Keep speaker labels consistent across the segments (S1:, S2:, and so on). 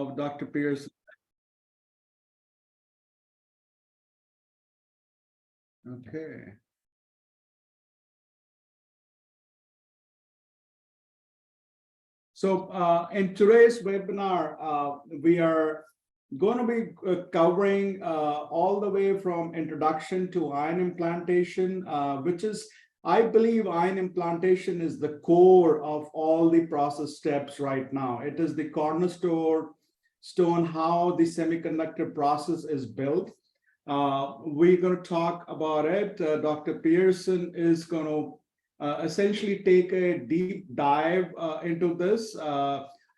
S1: of Dr. Pearson. Okay. So in today's webinar, we are going to be covering all the way from introduction to ion implantation, which is, I believe ion implantation is the core of all the process steps right now. It is the cornerstone how the semiconductor process is built. We're going to talk about it. Dr. Pearson is going to essentially take a deep dive into this.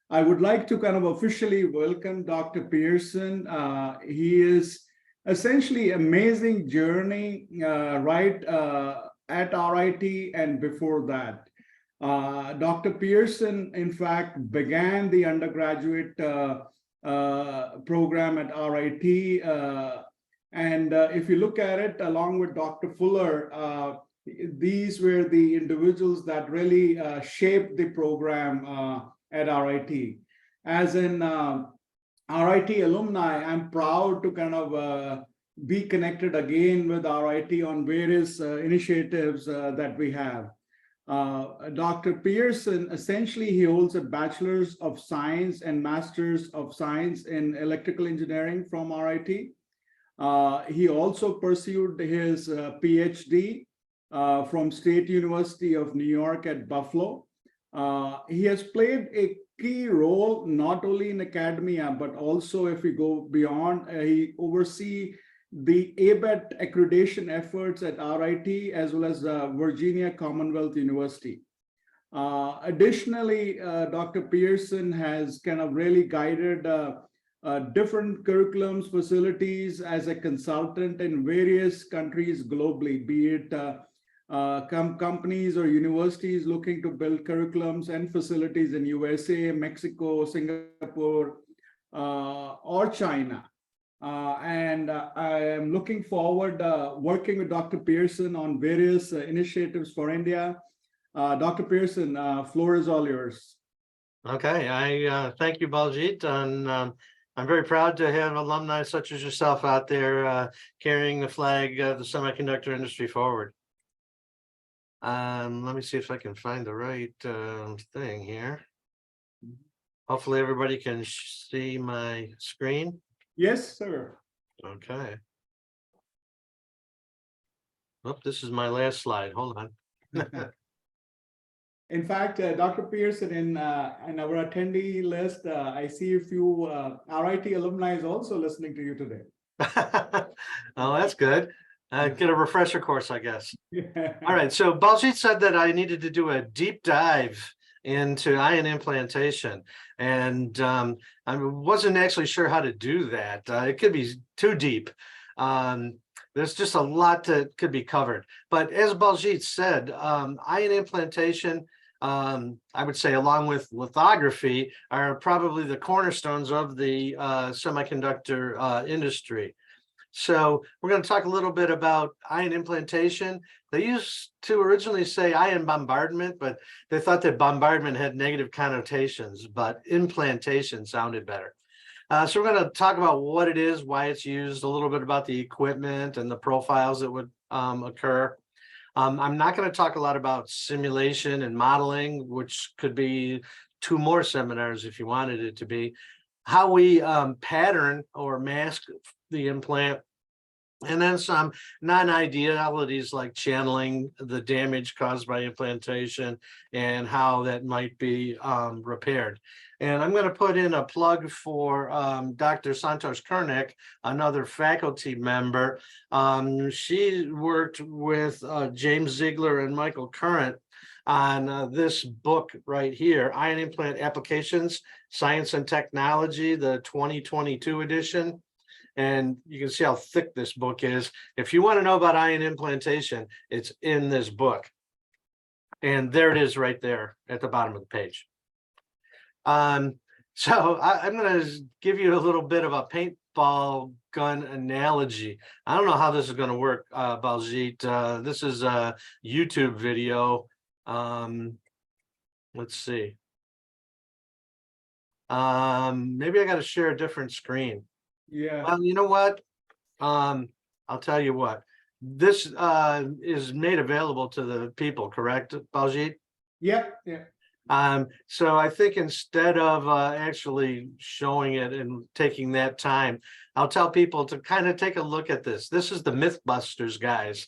S1: I would like to kind of officially welcome Dr. Pearson. He is essentially amazing journey right at RIT and before that. Dr. Pearson, in fact, began the undergraduate program at RIT. And if you look at it, along with Dr. Fuller, these were the individuals that really shaped the program at RIT. As in RIT alumni, I'm proud to kind of be connected again with RIT on various initiatives that we have. Dr. Pearson, essentially, he holds a Bachelor's of Science and Master's of Science in Electrical Engineering from RIT. He also pursued his PhD from State University of New York at Buffalo. He has played a key role not only in academia, but also if we go beyond, he oversees the ABET accreditation efforts at RIT as well as Virginia Commonwealth University. Additionally, Dr. Pearson has kind of really guided different curriculums, facilities as a consultant in various countries globally, be it companies or universities looking to build curriculums and facilities in USA, Mexico, Singapore, or China. And I am looking forward working with Dr. Pearson on various initiatives for India. Dr. Pearson, floor is all yours.
S2: Okay, I thank you, Baljit, and I'm very proud to have alumni such as yourself out there carrying the flag of the semiconductor industry forward. Let me see if I can find the right thing here. Hopefully everybody can see my screen.
S1: Yes, sir.
S2: Okay. Oh, this is my last slide. Hold on.
S1: In fact, Dr. Pearson, in our attendee list, I see a few RIT alumni is also listening to you today.
S2: Oh, that's good. Get a refresher course, I guess.
S1: Yeah.
S2: All right. So Baljit said that I needed to do a deep dive into ion implantation, and I wasn't actually sure how to do that. It could be too deep. There's just a lot that could be covered. But as Baljit said, ion implantation, I would say, along with lithography, are probably the cornerstones of the semiconductor industry. So we're going to talk a little bit about ion implantation. They used to originally say ion bombardment, but they thought that bombardment had negative connotations, but implantation sounded better. So we're going to talk about what it is, why it's used, a little bit about the equipment and the profiles that would occur. I'm not going to talk a lot about simulation and modeling, which could be 2 more seminars if you wanted it to be. How we pattern or mask the implant, and then some non-idealities like channeling the damage caused by implantation and how that might be repaired. And I'm going to put in a plug for Dr. Santosh Kernick, another faculty member. She worked with James Ziegler and Michael Current on this book right here, Ion Implant Applications, Science and Technology, the 2022 edition. And you can see how thick this book is. If you want to know about ion implantation, it's in this book. And there it is right there at the bottom of the page. So I'm going to give you a little bit of a paintball gun analogy. I don't know how this is going to work, Baljit. This is a YouTube video. Let's see. Maybe I got to share a different screen.
S1: Yeah.
S2: Well, you know what? I'll tell you what. This is made available to the people, correct, Baljit?
S1: Yeah. Yeah.
S2: So I think instead of actually showing it and taking that time, I'll tell people to kind of take a look at this. This is the Mythbusters guys.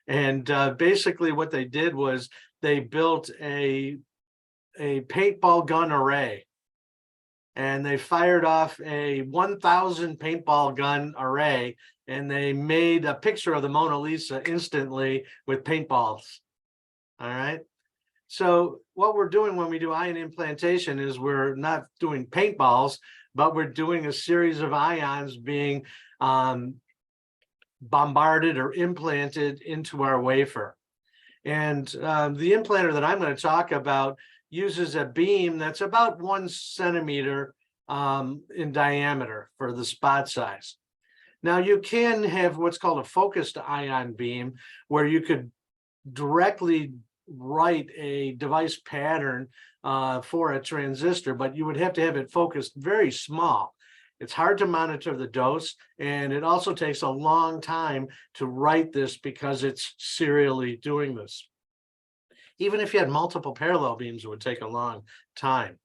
S2: And basically what they did was they built a paintball gun array. And they fired off a 1,000 paintball gun array, and they made a picture of the Mona Lisa instantly with paintballs. All right. So what we're doing when we do ion implantation is we're not doing paintballs, but we're doing a series of ions being bombarded or implanted into our wafer. And the implanter that I'm going to talk about uses a beam that's about 1 centimeter in diameter for the spot size. Now you can have what's called a focused ion beam, where you could directly write a device pattern for a transistor, but you would have to have it focused very small. It's hard to monitor the dose, and it also takes a long time to write this because it's serially doing this. Even if you had multiple parallel beams, it would take a long time.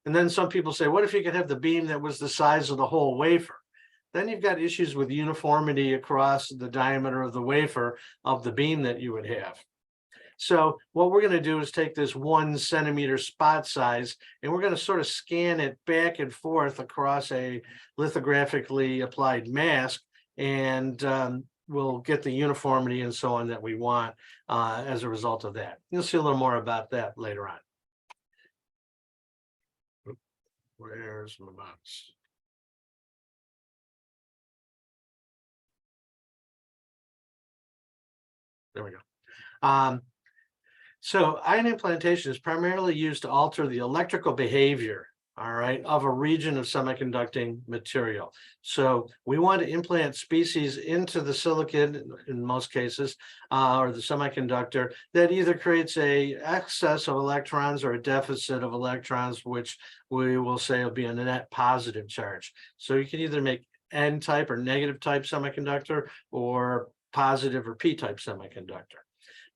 S2: And then some people say, what if you could have the beam that was the size of the whole wafer? Then you've got issues with uniformity across the diameter of the wafer of the beam that you would have. So what we're going to do is take this 1 centimeter spot size, and we're going to sort of scan it back and forth across a lithographically applied mask, and we'll get the uniformity and so on that we want as a result of that. You'll see a little more about that later on. Where's my mouse? There we go. So ion implantation is primarily used to alter the electrical behavior, all right, of a region of semiconducting material. So we want to implant species into the silicon in most cases, or the semiconductor, that either creates a excess of electrons or a deficit of electrons, which we will say will be a net positive charge. So you can either make N-type or negative type semiconductor, or positive or P-type semiconductor.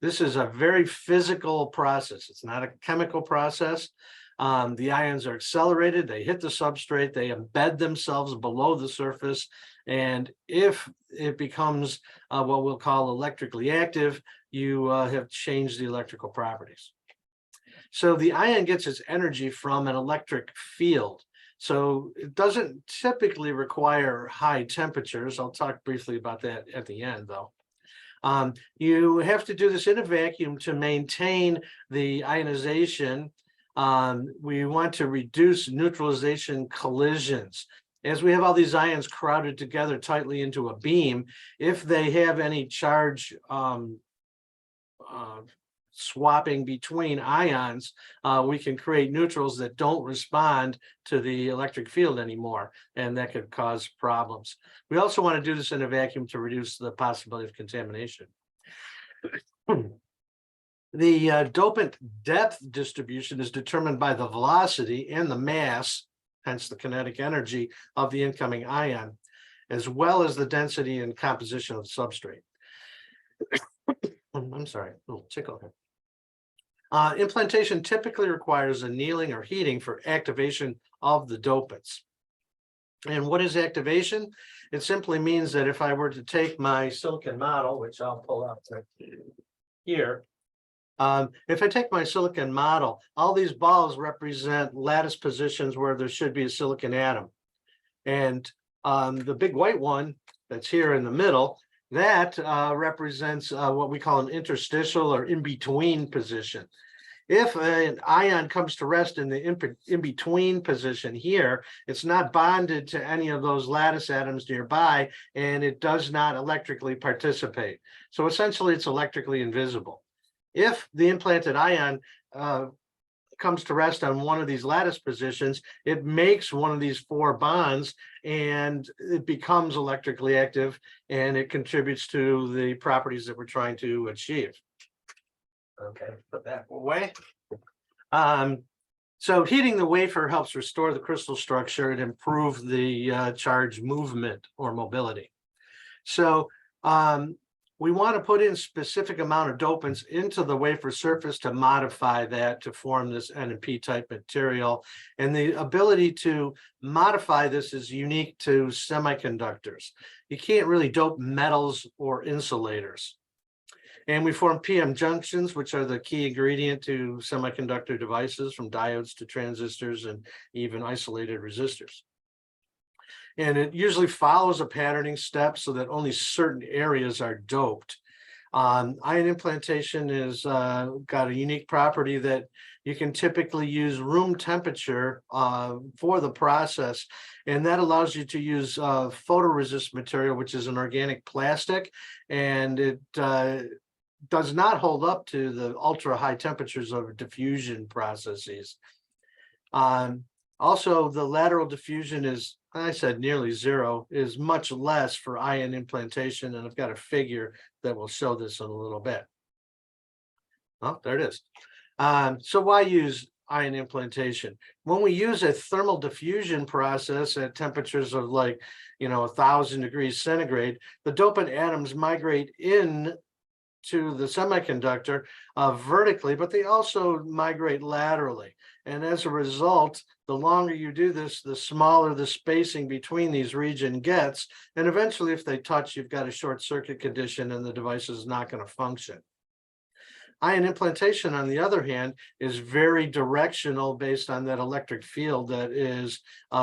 S2: This is a very physical process. It's not a chemical process. The ions are accelerated, they hit the substrate, they embed themselves below the surface. And if it becomes what we'll call electrically active, you have changed the electrical properties. So the ion gets its energy from an electric field. So it doesn't typically require high temperatures. I'll talk briefly about that at the end, though. You have to do this in a vacuum to maintain the ionization. We want to reduce neutralization collisions. As we have all these ions crowded together tightly into a beam, if they have any charge swapping between ions, we can create neutrals that don't respond to the electric field anymore, and that could cause problems. We also want to do this in a vacuum to reduce the possibility of contamination. The dopant depth distribution is determined by the velocity and the mass, hence the kinetic energy of the incoming ion, as well as the density and composition of the substrate. I'm sorry, a little tickle here. Implantation typically requires annealing or heating for activation of the dopants. And what is activation? It simply means that if I were to take my silicon model, which I'll pull up right here, if I take my silicon model, all these balls represent lattice positions where there should be a silicon atom. And the big white one that's here in the middle, that represents what we call an interstitial or in-between position. If an ion comes to rest in the in-between position here, it's not bonded to any of those lattice atoms nearby, and it does not electrically participate. So essentially, it's electrically invisible. If the implanted ion comes to rest on one of these lattice positions, it makes one of these 4 bonds, and it becomes electrically active, and it contributes to the properties that we're trying to achieve. Okay, put that away. So heating the wafer helps restore the crystal structure and improve the charge movement or mobility. So we want to put in specific amount of dopants into the wafer surface to modify that to form this NMP type material. And the ability to modify this is unique to semiconductors. You can't really dope metals or insulators. And we form PM junctions, which are the key ingredient to semiconductor devices, from diodes to transistors and even isolated resistors. And it usually follows a patterning step so that only certain areas are doped. Ion implantation is got a unique property that you can typically use room temperature for the process, and that allows you to use photoresist material, which is an organic plastic, and it does not hold up to the ultra high temperatures of diffusion processes. Also, the lateral diffusion is, I said nearly zero, is much less for ion implantation, and I've got a figure that will show this in a little bit. Oh, there it is. So why use ion implantation? When we use a thermal diffusion process at temperatures of 1,000 degrees centigrade, the dopant atoms migrate in to the semiconductor vertically, but they also migrate laterally. And as a result, the longer you do this, the smaller the spacing between these regions gets. And eventually, if they touch, you've got a short circuit condition and the device is not going to function. Ion implantation, on the other hand, is very directional based on that electric field that is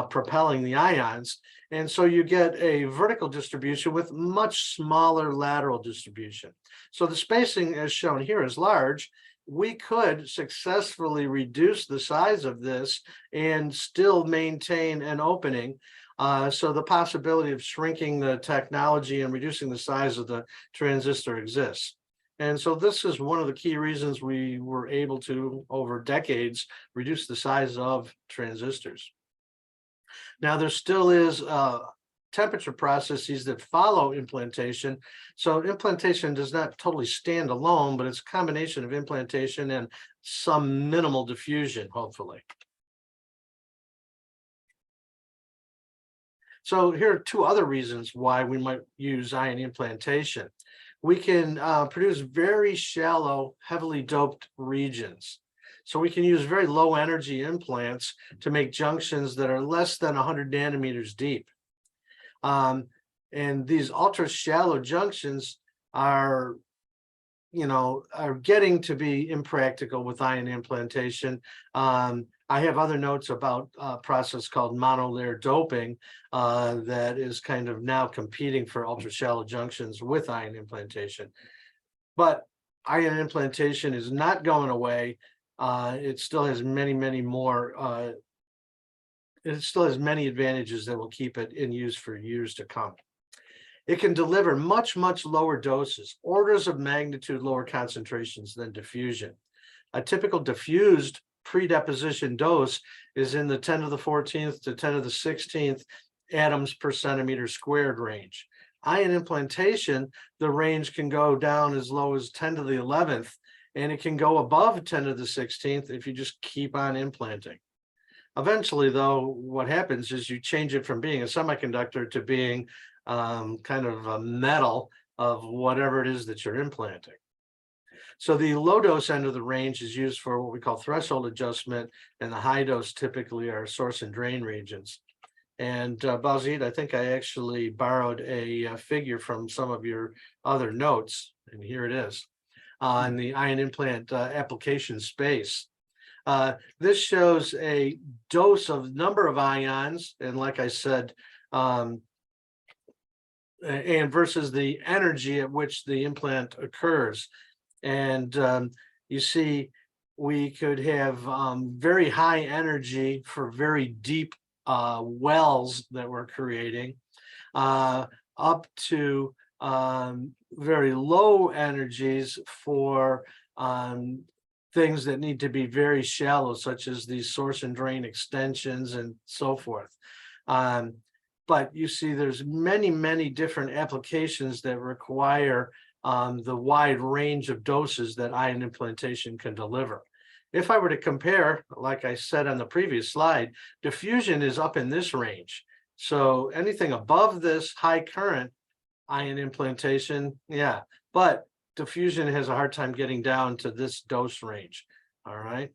S2: propelling the ions. And so you get a vertical distribution with much smaller lateral distribution. So the spacing, as shown here, is large. We could successfully reduce the size of this and still maintain an opening. So the possibility of shrinking the technology and reducing the size of the transistor exists. And so this is one of the key reasons we were able to, over decades, reduce the size of transistors. Now, there still is temperature processes that follow implantation. So implantation does not totally stand alone, but it's a combination of implantation and some minimal diffusion, hopefully. So here are two other reasons why we might use ion implantation. We can produce very shallow, heavily doped regions. So we can use very low energy implants to make junctions that are less than 100 nanometers deep. And these ultra shallow junctions are getting to be impractical with ion implantation. I have other notes about a process called monolayer doping that is kind of now competing for ultra shallow junctions with ion implantation. But ion implantation is not going away. It still has many, many more. It still has many advantages that will keep it in use for years to come. It can deliver much, much lower doses, orders of magnitude lower concentrations than diffusion. A typical diffused pre-deposition dose is in the 10 to the 14th to 10 to the 16th atoms per centimeter squared range. Ion implantation, the range can go down as low as 10 to the 11th, and it can go above 10 to the 16th if you just keep on implanting. Eventually, though, what happens is you change it from being a semiconductor to being kind of a metal of whatever it is that you're implanting. So the low dose end of the range is used for what we call threshold adjustment, and the high dose typically are source and drain regions. And Bazid, I think I actually borrowed a figure from some of your other notes, and here it is, on the ion implant application space. This shows a dose of number of ions, and like I said, and versus the energy at which the implant occurs. And you see, we could have very high energy for very deep wells that we're creating, up to very low energies for things that need to be very shallow, such as these source and drain extensions and so forth. But you see, there's many, many different applications that require the wide range of doses that ion implantation can deliver. If I were to compare, like I said on the previous slide, diffusion is up in this range. So anything above this high current ion implantation, yeah, but diffusion has a hard time getting down to this dose range. All right.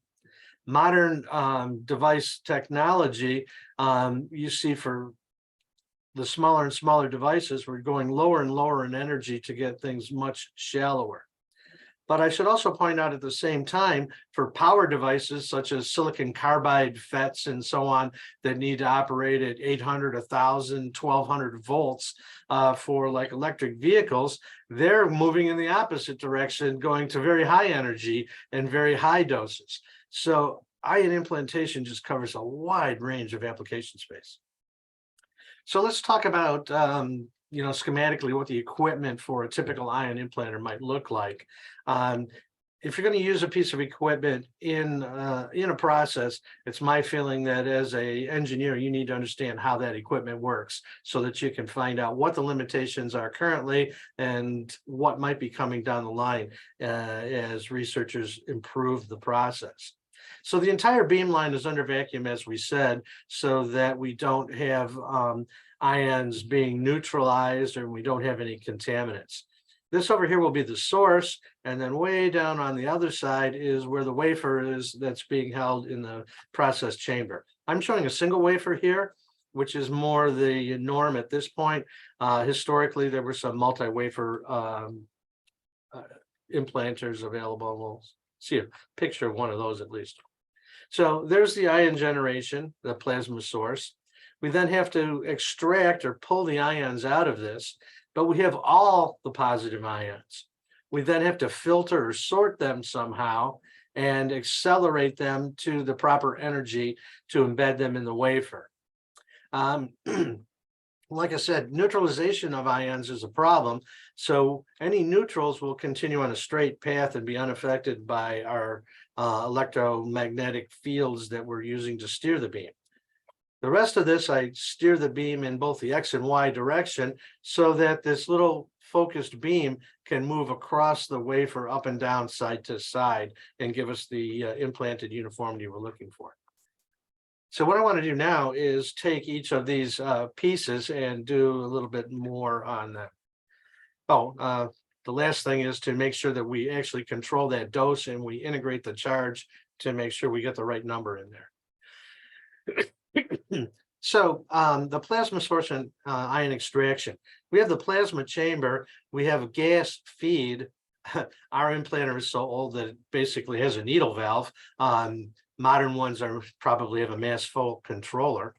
S2: Modern device technology, you see for the smaller and smaller devices, we're going lower and lower in energy to get things much shallower. But I should also point out at the same time, for power devices such as silicon carbide FETs and so on that need to operate at 800, 1000, 1200 volts for like electric vehicles, they're moving in the opposite direction, going to very high energy and very high doses. So ion implantation just covers a wide range of application space. So let's talk about schematically what the equipment for a typical ion implanter might look like. If you're going to use a piece of equipment in a process, it's my feeling that as a engineer, you need to understand how that equipment works so that you can find out what the limitations are currently and what might be coming down the line as researchers improve the process. So the entire beam line is under vacuum, as we said, so that we don't have ions being neutralized and we don't have any contaminants. This over here will be the source, and then way down on the other side is where the wafer is that's being held in the process chamber. I'm showing a single wafer here, which is more the norm at this point. Historically, there were some multi-wafer implanters available. We'll see a picture of one of those at least. So there's the ion generation, the plasma source. We then have to extract or pull the ions out of this, but we have all the positive ions. We then have to filter or sort them somehow and accelerate them to the proper energy to embed them in the wafer. Like I said, neutralization of ions is a problem. So any neutrals will continue on a straight path and be unaffected by our electromagnetic fields that we're using to steer the beam. The rest of this, I steer the beam in both the X and Y direction so that this little focused beam can move across the wafer up and down, side to side, and give us the implanted uniformity we're looking for. So what I want to do now is take each of these pieces and do a little bit more on that. The last thing is to make sure that we actually control that dose and we integrate the charge to make sure we get the right number in there. So the plasma source and ion extraction. We have the plasma chamber. We have a gas feed. Our implanter is so old that it basically has a needle valve. Modern ones probably have a mass flow controller.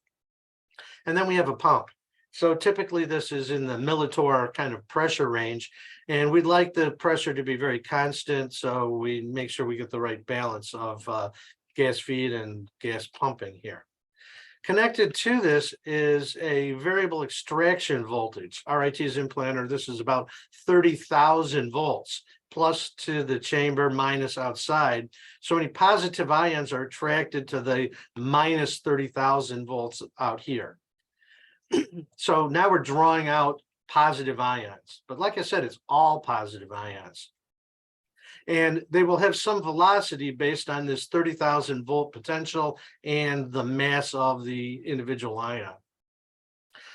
S2: And then we have a pump. So typically this is in the millitorr kind of pressure range, and we'd like the pressure to be very constant, so we make sure we get the right balance of gas feed and gas pumping here. Connected to this is a variable extraction voltage. RIT's implanter, this is about 30,000 volts. Plus to the chamber, minus outside. So any positive ions are attracted to the minus 30,000 volts out here. So now we're drawing out positive ions. But like I said, it's all positive ions. And they will have some velocity based on this 30,000 volt potential and the mass of the individual ion.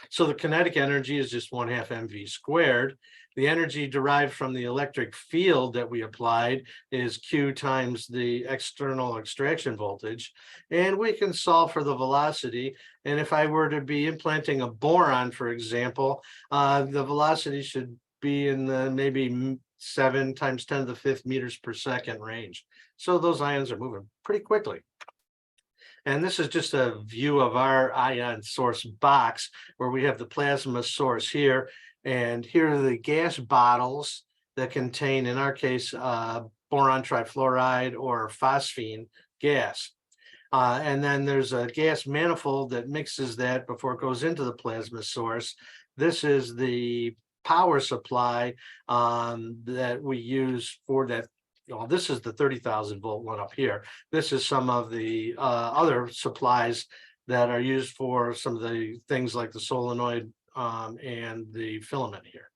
S2: So the kinetic energy is just 1/2 mv squared. The energy derived from the electric field that we applied is Q times the external extraction voltage. And we can solve for the velocity. And if I were to be implanting a boron, for example, the velocity should be in the maybe 7 × 10⁵ meters per second range. So those ions are moving pretty quickly. And this is just a view of our ion source box where we have the plasma source here. And here are the gas bottles that contain, in our case, boron trifluoride or phosphine gas. And then there's a gas manifold that mixes that before it goes into the plasma source. This is the power supply that we use for that. Well, this is the 30,000 volt one up here. This is some of the other supplies that are used for some of the things like the solenoid and the filament here.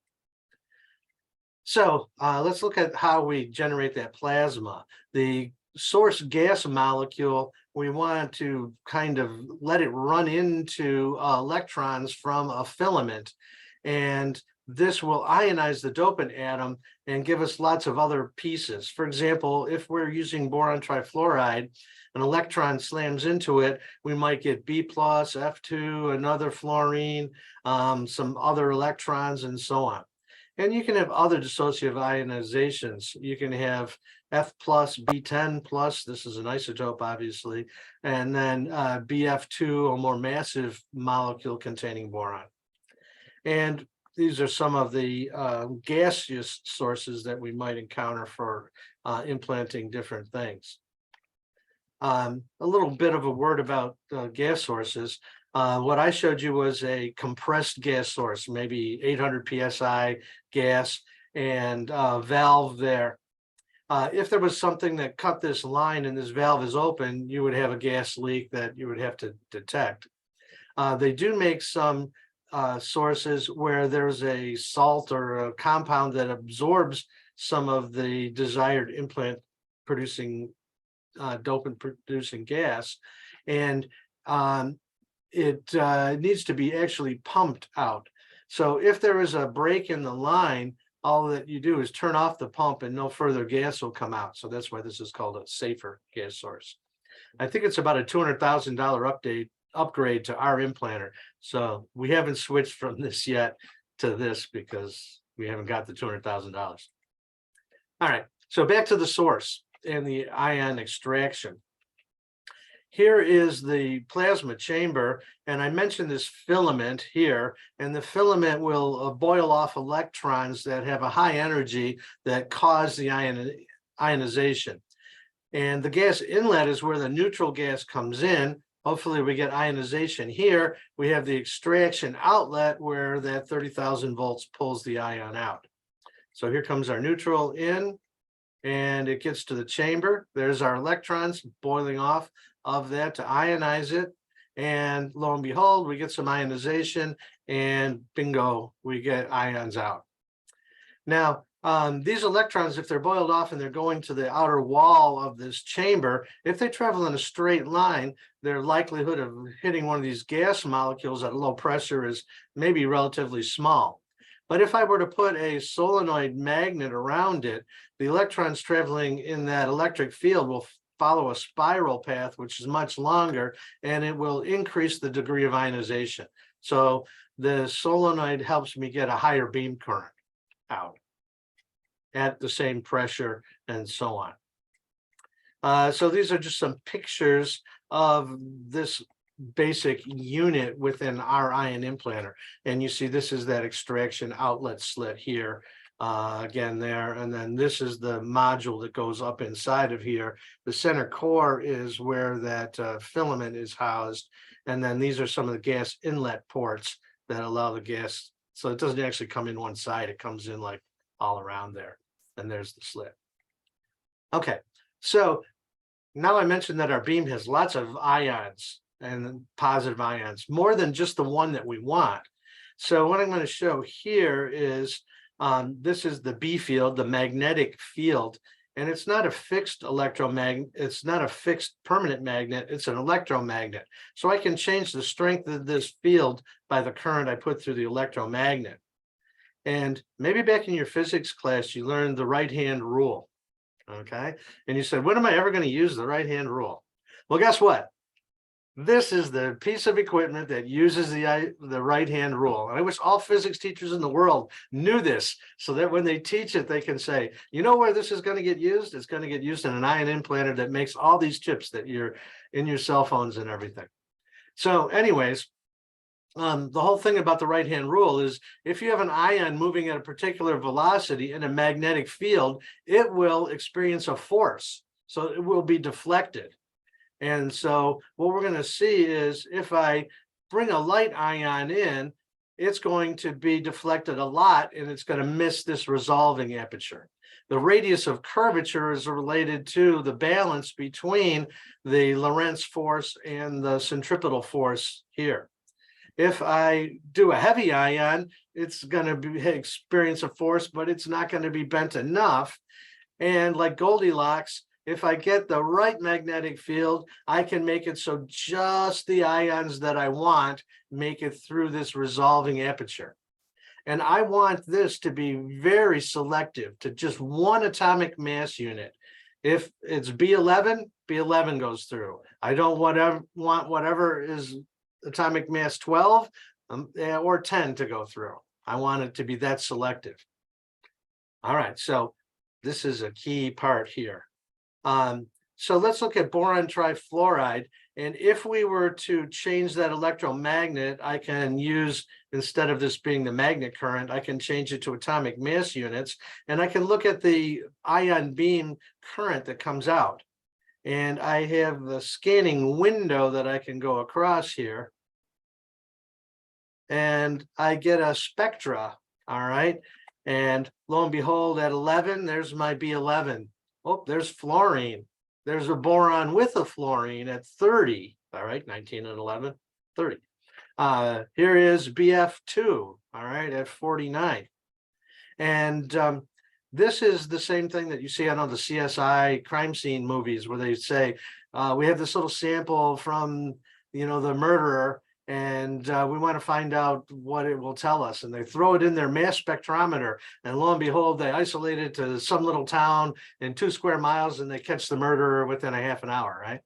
S2: So let's look at how we generate that plasma. The source gas molecule, we want to kind of let it run into electrons from a filament. And this will ionize the dopant atom and give us lots of other pieces. For example, if we're using boron trifluoride, an electron slams into it, we might get B plus, F2, another fluorine, some other electrons, and so on. And you can have other dissociative ionizations. You can have F plus, B10 plus, this is an isotope, obviously, and then BF2, a more massive molecule containing boron. And these are some of the gaseous sources that we might encounter for implanting different things. A little bit of a word about gas sources. What I showed you was a compressed gas source, maybe 800 psi gas, and valve there. If there was something that cut this line and this valve is open, you would have a gas leak that you would have to detect. They do make some sources where there's a salt or a compound that absorbs some of the desired implant producing dopant producing gas, and it needs to be actually pumped out. So if there is a break in the line, all that you do is turn off the pump and no further gas will come out. So that's why this is called a safer gas source. I think it's about a $200,000 upgrade to our implanter. So we haven't switched from this yet to this because we haven't got the $200,000. All right, so back to the source and the ion extraction. Here is the plasma chamber, and I mentioned this filament here, and the filament will boil off electrons that have a high energy that cause the ionization. And the gas inlet is where the neutral gas comes in. Hopefully we get ionization here. We have the extraction outlet where that 30,000 volts pulls the ion out. So here comes our neutral in, and it gets to the chamber. There's our electrons boiling off of that to ionize it. And lo and behold, we get some ionization, and bingo, we get ions out. Now, these electrons, if they're boiled off and they're going to the outer wall of this chamber, if they travel in a straight line, their likelihood of hitting one of these gas molecules at low pressure is maybe relatively small. But if I were to put a solenoid magnet around it, the electrons traveling in that electric field will follow a spiral path, which is much longer, and it will increase the degree of ionization. So the solenoid helps me get a higher beam current out at the same pressure and so on. So these are just some pictures of this basic unit within our ion implanter. And you see this is that extraction outlet slit here. Again there, and then this is the module that goes up inside of here. The center core is where that filament is housed, and then these are some of the gas inlet ports that allow the gas, so it doesn't actually come in one side, it comes in like all around there, and there's the slit. Okay, so now I mentioned that our beam has lots of ions and positive ions, more than just the one that we want. So what I'm going to show here is this is the B field, the magnetic field, and it's not a fixed electromagnet. It's not a fixed permanent magnet. It's an electromagnet. So I can change the strength of this field by the current I put through the electromagnet. And maybe back in your physics class, you learned the right-hand rule. Okay. And you said, when am I ever going to use the right-hand rule? Well, guess what? This is the piece of equipment that uses the right-hand rule. And I wish all physics teachers in the world knew this, so that when they teach it, they can say, you know where this is going to get used? It's going to get used in an ion implanter that makes all these chips that you're in your cell phones and everything. So anyways, the whole thing about the right-hand rule is if you have an ion moving at a particular velocity in a magnetic field, it will experience a force. So it will be deflected. And so what we're going to see is if I bring a light ion in, it's going to be deflected a lot, and it's going to miss this resolving aperture. The radius of curvature is related to the balance between the Lorentz force and the centripetal force here. If I do a heavy ion, it's going to experience a force, but it's not going to be bent enough. And like Goldilocks, if I get the right magnetic field, I can make it so just the ions that I want make it through this resolving aperture. And I want this to be very selective to just one atomic mass unit. If it's B11, B11 goes through. I don't want whatever is atomic mass 12 or 10 to go through. I want it to be that selective. All right, so this is a key part here. So let's look at boron trifluoride. And if we were to change that electromagnet, I can use, instead of this being the magnet current, I can change it to atomic mass units. And I can look at the ion beam current that comes out. And I have the scanning window that I can go across here. And I get a spectra, all right? And lo and behold, at 11, there's my B11. Oh, there's fluorine. There's a boron with a fluorine at 30. All right, 19 and 11, 30. Here is BF2, all right, at 49. And this is the same thing that you see on all the CSI crime scene movies where they say, we have this little sample from, the murderer, and we want to find out what it will tell us. And they throw it in their mass spectrometer, and lo and behold, they isolate it to some little town in 2 square miles, and they catch the murderer within a half an hour, right?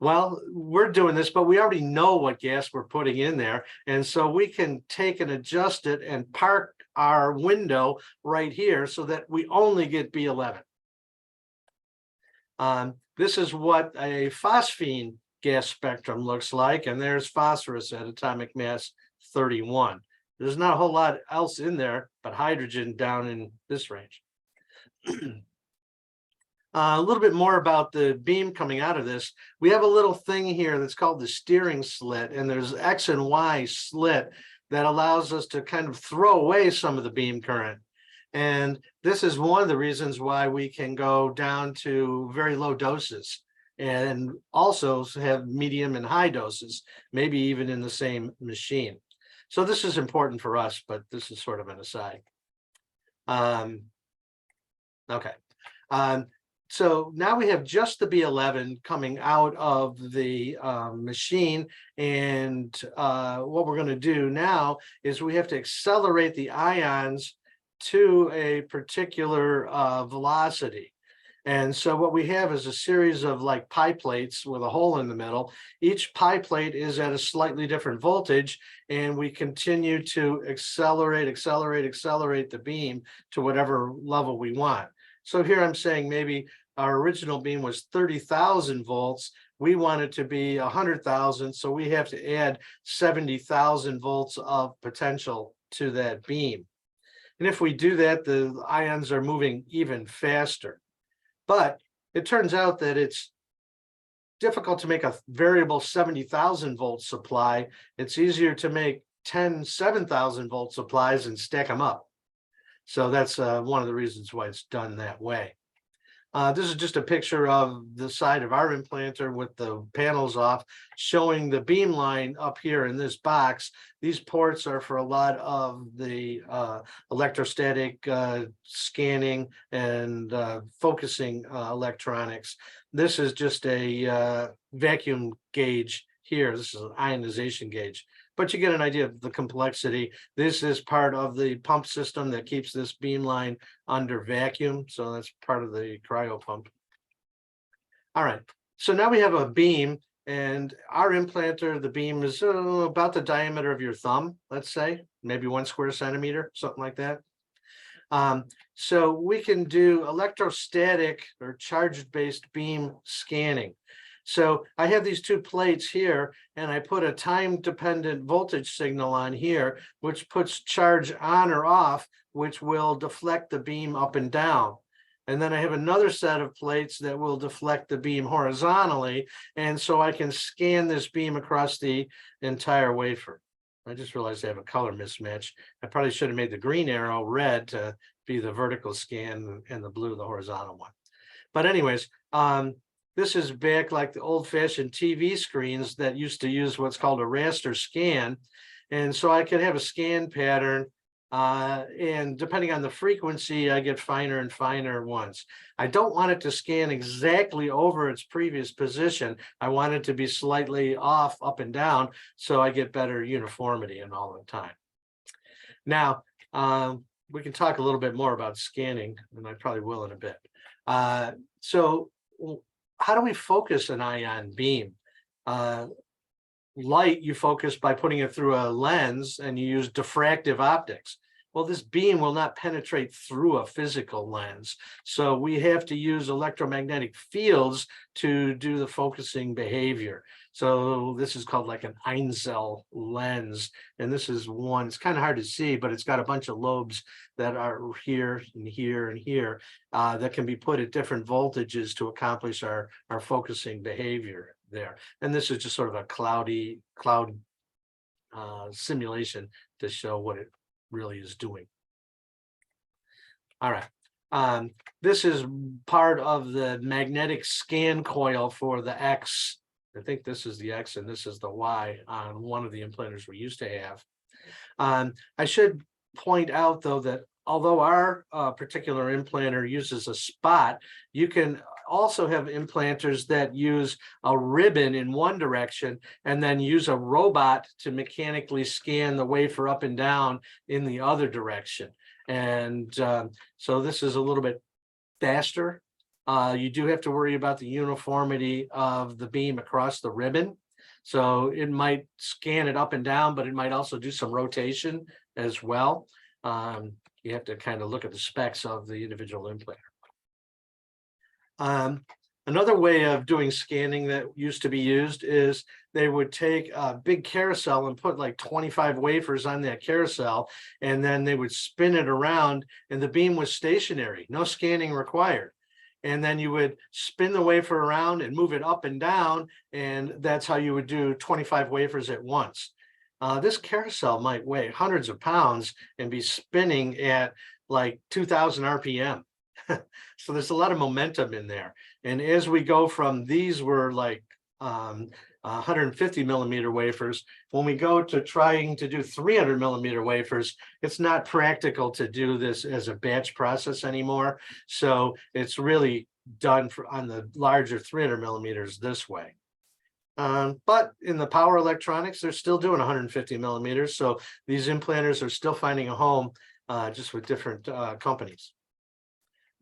S2: Well, we're doing this, but we already know what gas we're putting in there. And so we can take and adjust it and park our window right here so that we only get B11. This is what a phosphine gas spectrum looks like, and there's phosphorus at atomic mass 31. There's not a whole lot else in there but hydrogen down in this range. A little bit more about the beam coming out of this. We have a little thing here that's called the steering slit, and there's X and Y slit that allows us to kind of throw away some of the beam current. And this is one of the reasons why we can go down to very low doses and also have medium and high doses, maybe even in the same machine. So this is important for us, but this is sort of an aside. Okay. So now we have just the B11 coming out of the machine. And what we're going to do now is we have to accelerate the ions to a particular velocity. And so what we have is a series of like pie plates with a hole in the middle. Each pie plate is at a slightly different voltage, and we continue to accelerate the beam to whatever level we want. So here I'm saying maybe our original beam was 30,000 volts. We want it to be 100,000, so we have to add 70,000 volts of potential to that beam. And if we do that, the ions are moving even faster. But it turns out that it's difficult to make a variable 70,000 volt supply. It's easier to make 10 7,000 volt supplies and stack them up. So that's one of the reasons why it's done that way. This is just a picture of the side of our implanter with the panels off, showing the beam line up here in this box. These ports are for a lot of the electrostatic scanning and focusing electronics. This is just a vacuum gauge here. This is an ionization gauge. But you get an idea of the complexity. This is part of the pump system that keeps this beam line under vacuum. So that's part of the cryo pump. All right, so now we have a beam, and our implanter, the beam is about the diameter of your thumb, let's say, maybe 1 square centimeter, something like that. So we can do electrostatic or charge-based beam scanning. So I have these 2 plates here, and I put a time-dependent voltage signal on here, which puts charge on or off, which will deflect the beam up and down. And then I have another set of plates that will deflect the beam horizontally, and so I can scan this beam across the entire wafer. I just realized I have a color mismatch. I probably should have made the green arrow red to be the vertical scan and the blue the horizontal one. But anyways, this is back like the old-fashioned TV screens that used to use what's called a raster scan. And so I could have a scan pattern And depending on the frequency, I get finer and finer ones. I don't want it to scan exactly over its previous position. I want it to be slightly off, up and down, so I get better uniformity in all the time. Now, we can talk a little bit more about scanning, and I probably will in a bit. So how do we focus an ion beam? Light, you focus by putting it through a lens, and you use diffractive optics. Well, this beam will not penetrate through a physical lens. So we have to use electromagnetic fields to do the focusing behavior. So this is called like an Einzel lens. And this is one, it's kind of hard to see, but it's got a bunch of lobes that are here and here and here that can be put at different voltages to accomplish our focusing behavior there. And this is just sort of a cloud simulation to show what it really is doing. All right. This is part of the magnetic scan coil for the X. I think this is the X and this is the Y on one of the implanters we used to have. I should point out, though, that although our particular implanter uses a spot, you can also have implanters that use a ribbon in one direction and then use a robot to mechanically scan the wafer up and down in the other direction. And so this is a little bit faster. You do have to worry about the uniformity of the beam across the ribbon. So it might scan it up and down, but it might also do some rotation as well. You have to kind of look at the specs of the individual implanter. Another way of doing scanning that used to be used is they would take a big carousel and put like 25 wafers on that carousel, and then they would spin it around, and the beam was stationary, no scanning required. And then you would spin the wafer around and move it up and down, and that's how you would do 25 wafers at once. This carousel might weigh hundreds of pounds and be spinning at like 2,000 RPM. So there's a lot of momentum in there. And as we go from, these were like 150 millimeter wafers, when we go to trying to do 300 millimeter wafers, it's not practical to do this as a batch process anymore. So it's really done on the larger 300 millimeters this way. But in the power electronics, they're still doing 150 millimeters. So these implanters are still finding a home just with different companies.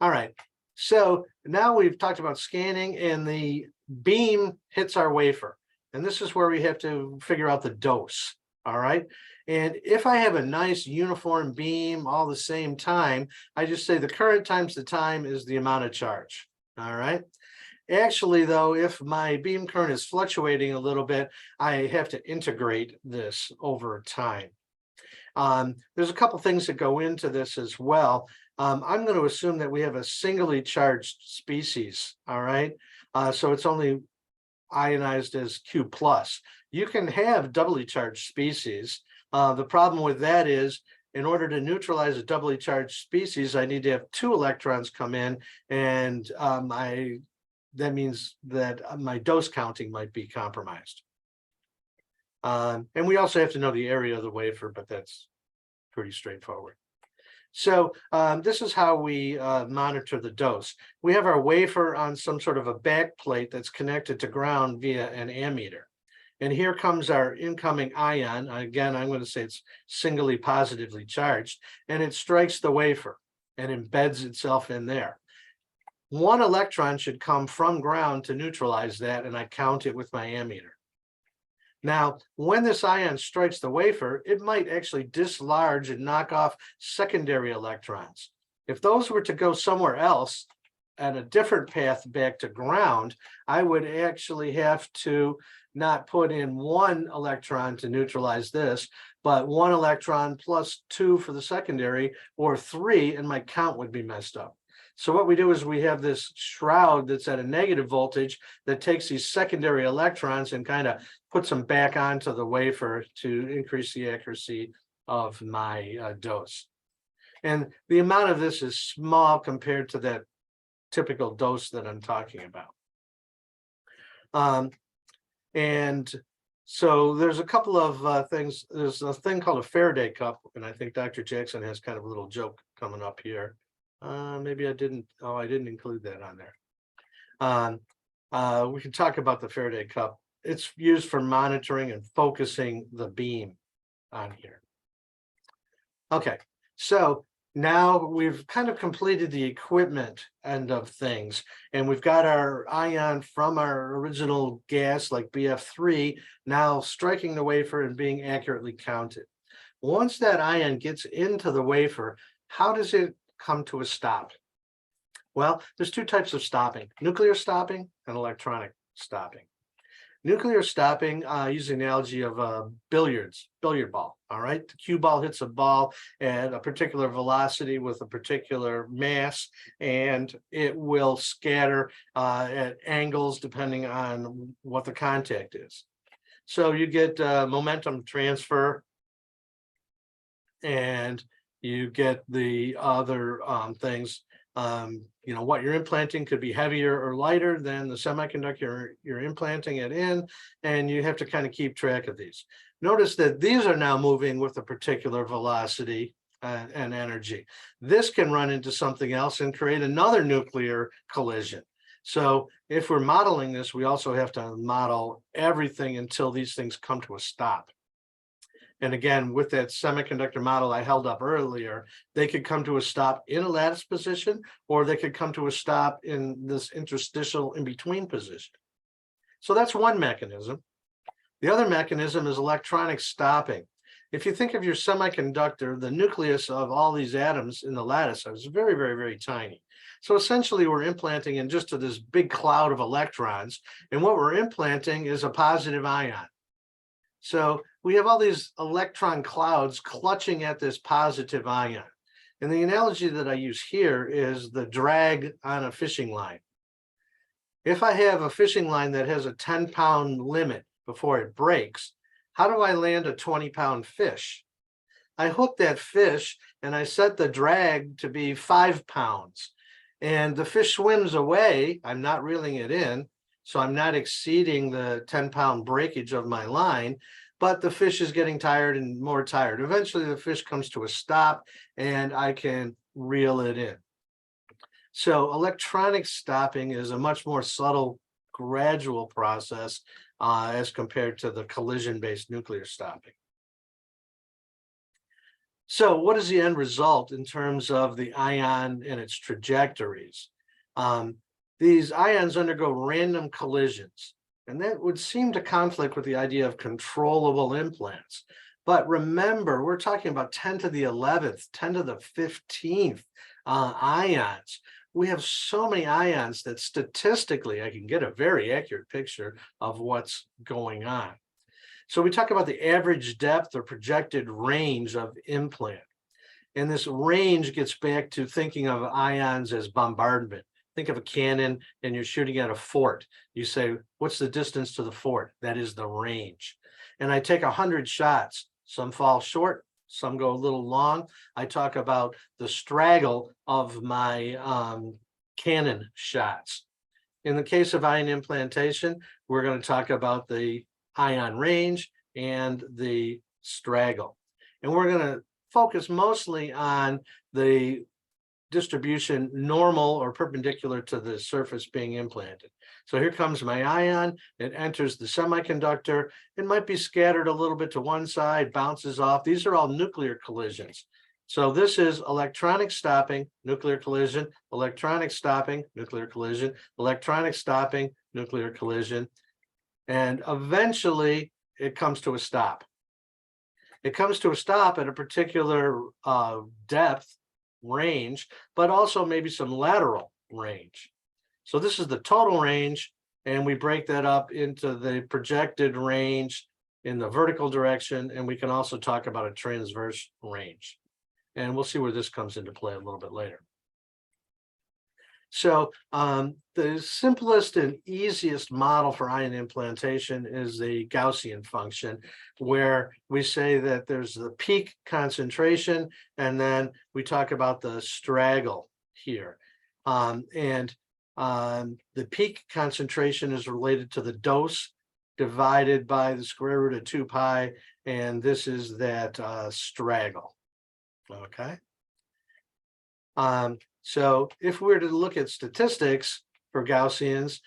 S2: All right, so now we've talked about scanning, and the beam hits our wafer. And this is where we have to figure out the dose, all right? And if I have a nice uniform beam all the same time, I just say the current times the time is the amount of charge, all right? Actually, though, if my beam current is fluctuating a little bit, I have to integrate this over time. There's a couple things that go into this as well. I'm going to assume that we have a singly charged species, all right? So it's only ionized as Q+. You can have doubly charged species. The problem with that is, in order to neutralize a doubly charged species, I need to have 2 electrons come in, and that means that my dose counting might be compromised. And we also have to know the area of the wafer, but that's pretty straightforward. So this is how we monitor the dose. We have our wafer on some sort of a back plate that's connected to ground via an ammeter. And here comes our incoming ion. Again, I'm going to say it's singly positively charged, and it strikes the wafer and embeds itself in there. 1 electron should come from ground to neutralize that, and I count it with my ammeter. Now, when this ion strikes the wafer, it might actually dislodge and knock off secondary electrons. If those were to go somewhere else at a different path back to ground, I would actually have to not put in 1 electron to neutralize this, but 1 electron plus 2 for the secondary, or 3, and my count would be messed up. So what we do is we have this shroud that's at a negative voltage that takes these secondary electrons and kind of puts them back onto the wafer to increase the accuracy of my dose. And the amount of this is small compared to that typical dose that I'm talking about. And So there's a couple of things. There's a thing called a Faraday cup, and I think Dr. Jackson has kind of a little joke coming up here. Maybe I didn't. Oh, I didn't include that on there. We can talk about the Faraday cup. It's used for monitoring and focusing the beam on here. Okay, so now we've kind of completed the equipment end of things, and we've got our ion from our original gas like BF3 now striking the wafer and being accurately counted. Once that ion gets into the wafer, how does it come to a stop? Well, there's two types of stopping: nuclear stopping and electronic stopping. Nuclear stopping, using the analogy of a billiard ball. All right, the cue ball hits a ball at a particular velocity with a particular mass, and it will scatter at angles depending on what the contact is. So you get momentum transfer, and you get the other things. You know, what you're implanting could be heavier or lighter than the semiconductor you're implanting it in, and you have to kind of keep track of these. Notice that these are now moving with a particular velocity and energy. This can run into something else and create another nuclear collision. So if we're modeling this, we also have to model everything until these things come to a stop. And again, with that semiconductor model I held up earlier, they could come to a stop in a lattice position, or they could come to a stop in this interstitial in-between position. So that's one mechanism. The other mechanism is electronic stopping. If you think of your semiconductor, the nucleus of all these atoms in the lattice is very, very, very tiny. So essentially, we're implanting in just to this big cloud of electrons, and what we're implanting is a positive ion. So we have all these electron clouds clutching at this positive ion. And the analogy that I use here is the drag on a fishing line. If I have a fishing line that has a 10-pound limit before it breaks, how do I land a 20-pound fish? I hook that fish and I set the drag to be 5 pounds. And the fish swims away. I'm not reeling it in, so I'm not exceeding the 10-pound breakage of my line, but the fish is getting tired and more tired. Eventually, the fish comes to a stop and I can reel it in. So electronic stopping is a much more subtle, gradual process as compared to the collision-based nuclear stopping. So what is the end result in terms of the ion and its trajectories? These ions undergo random collisions, and that would seem to conflict with the idea of controllable implants. But remember, we're talking about 10 to the 11th, 10 to the 15th ions. We have so many ions that statistically I can get a very accurate picture of what's going on. So we talk about the average depth or projected range of implant. And this range gets back to thinking of ions as bombardment. Think of a cannon and you're shooting at a fort. You say, what's the distance to the fort? That is the range. And I take 100 shots. Some fall short, some go a little long. I talk about the straggle of my cannon shots. In the case of ion implantation, we're going to talk about the ion range and the straggle. And we're going to focus mostly on the distribution normal or perpendicular to the surface being implanted. So here comes my ion, it enters the semiconductor, it might be scattered a little bit to one side, bounces off. These are all nuclear collisions. So this is electronic stopping, nuclear collision, electronic stopping, nuclear collision, electronic stopping, nuclear collision, and eventually it comes to a stop. It comes to a stop at a particular depth, range, but also maybe some lateral range. So this is the total range, and we break that up into the projected range in the vertical direction, and we can also talk about a transverse range. And we'll see where this comes into play a little bit later. So the simplest and easiest model for ion implantation is the Gaussian function, where we say that there's the peak concentration, and then we talk about the straggle here. The peak concentration is related to the dose divided by the square root of 2 pi, and this is that straggle. Okay. So if we were to look at statistics for Gaussians,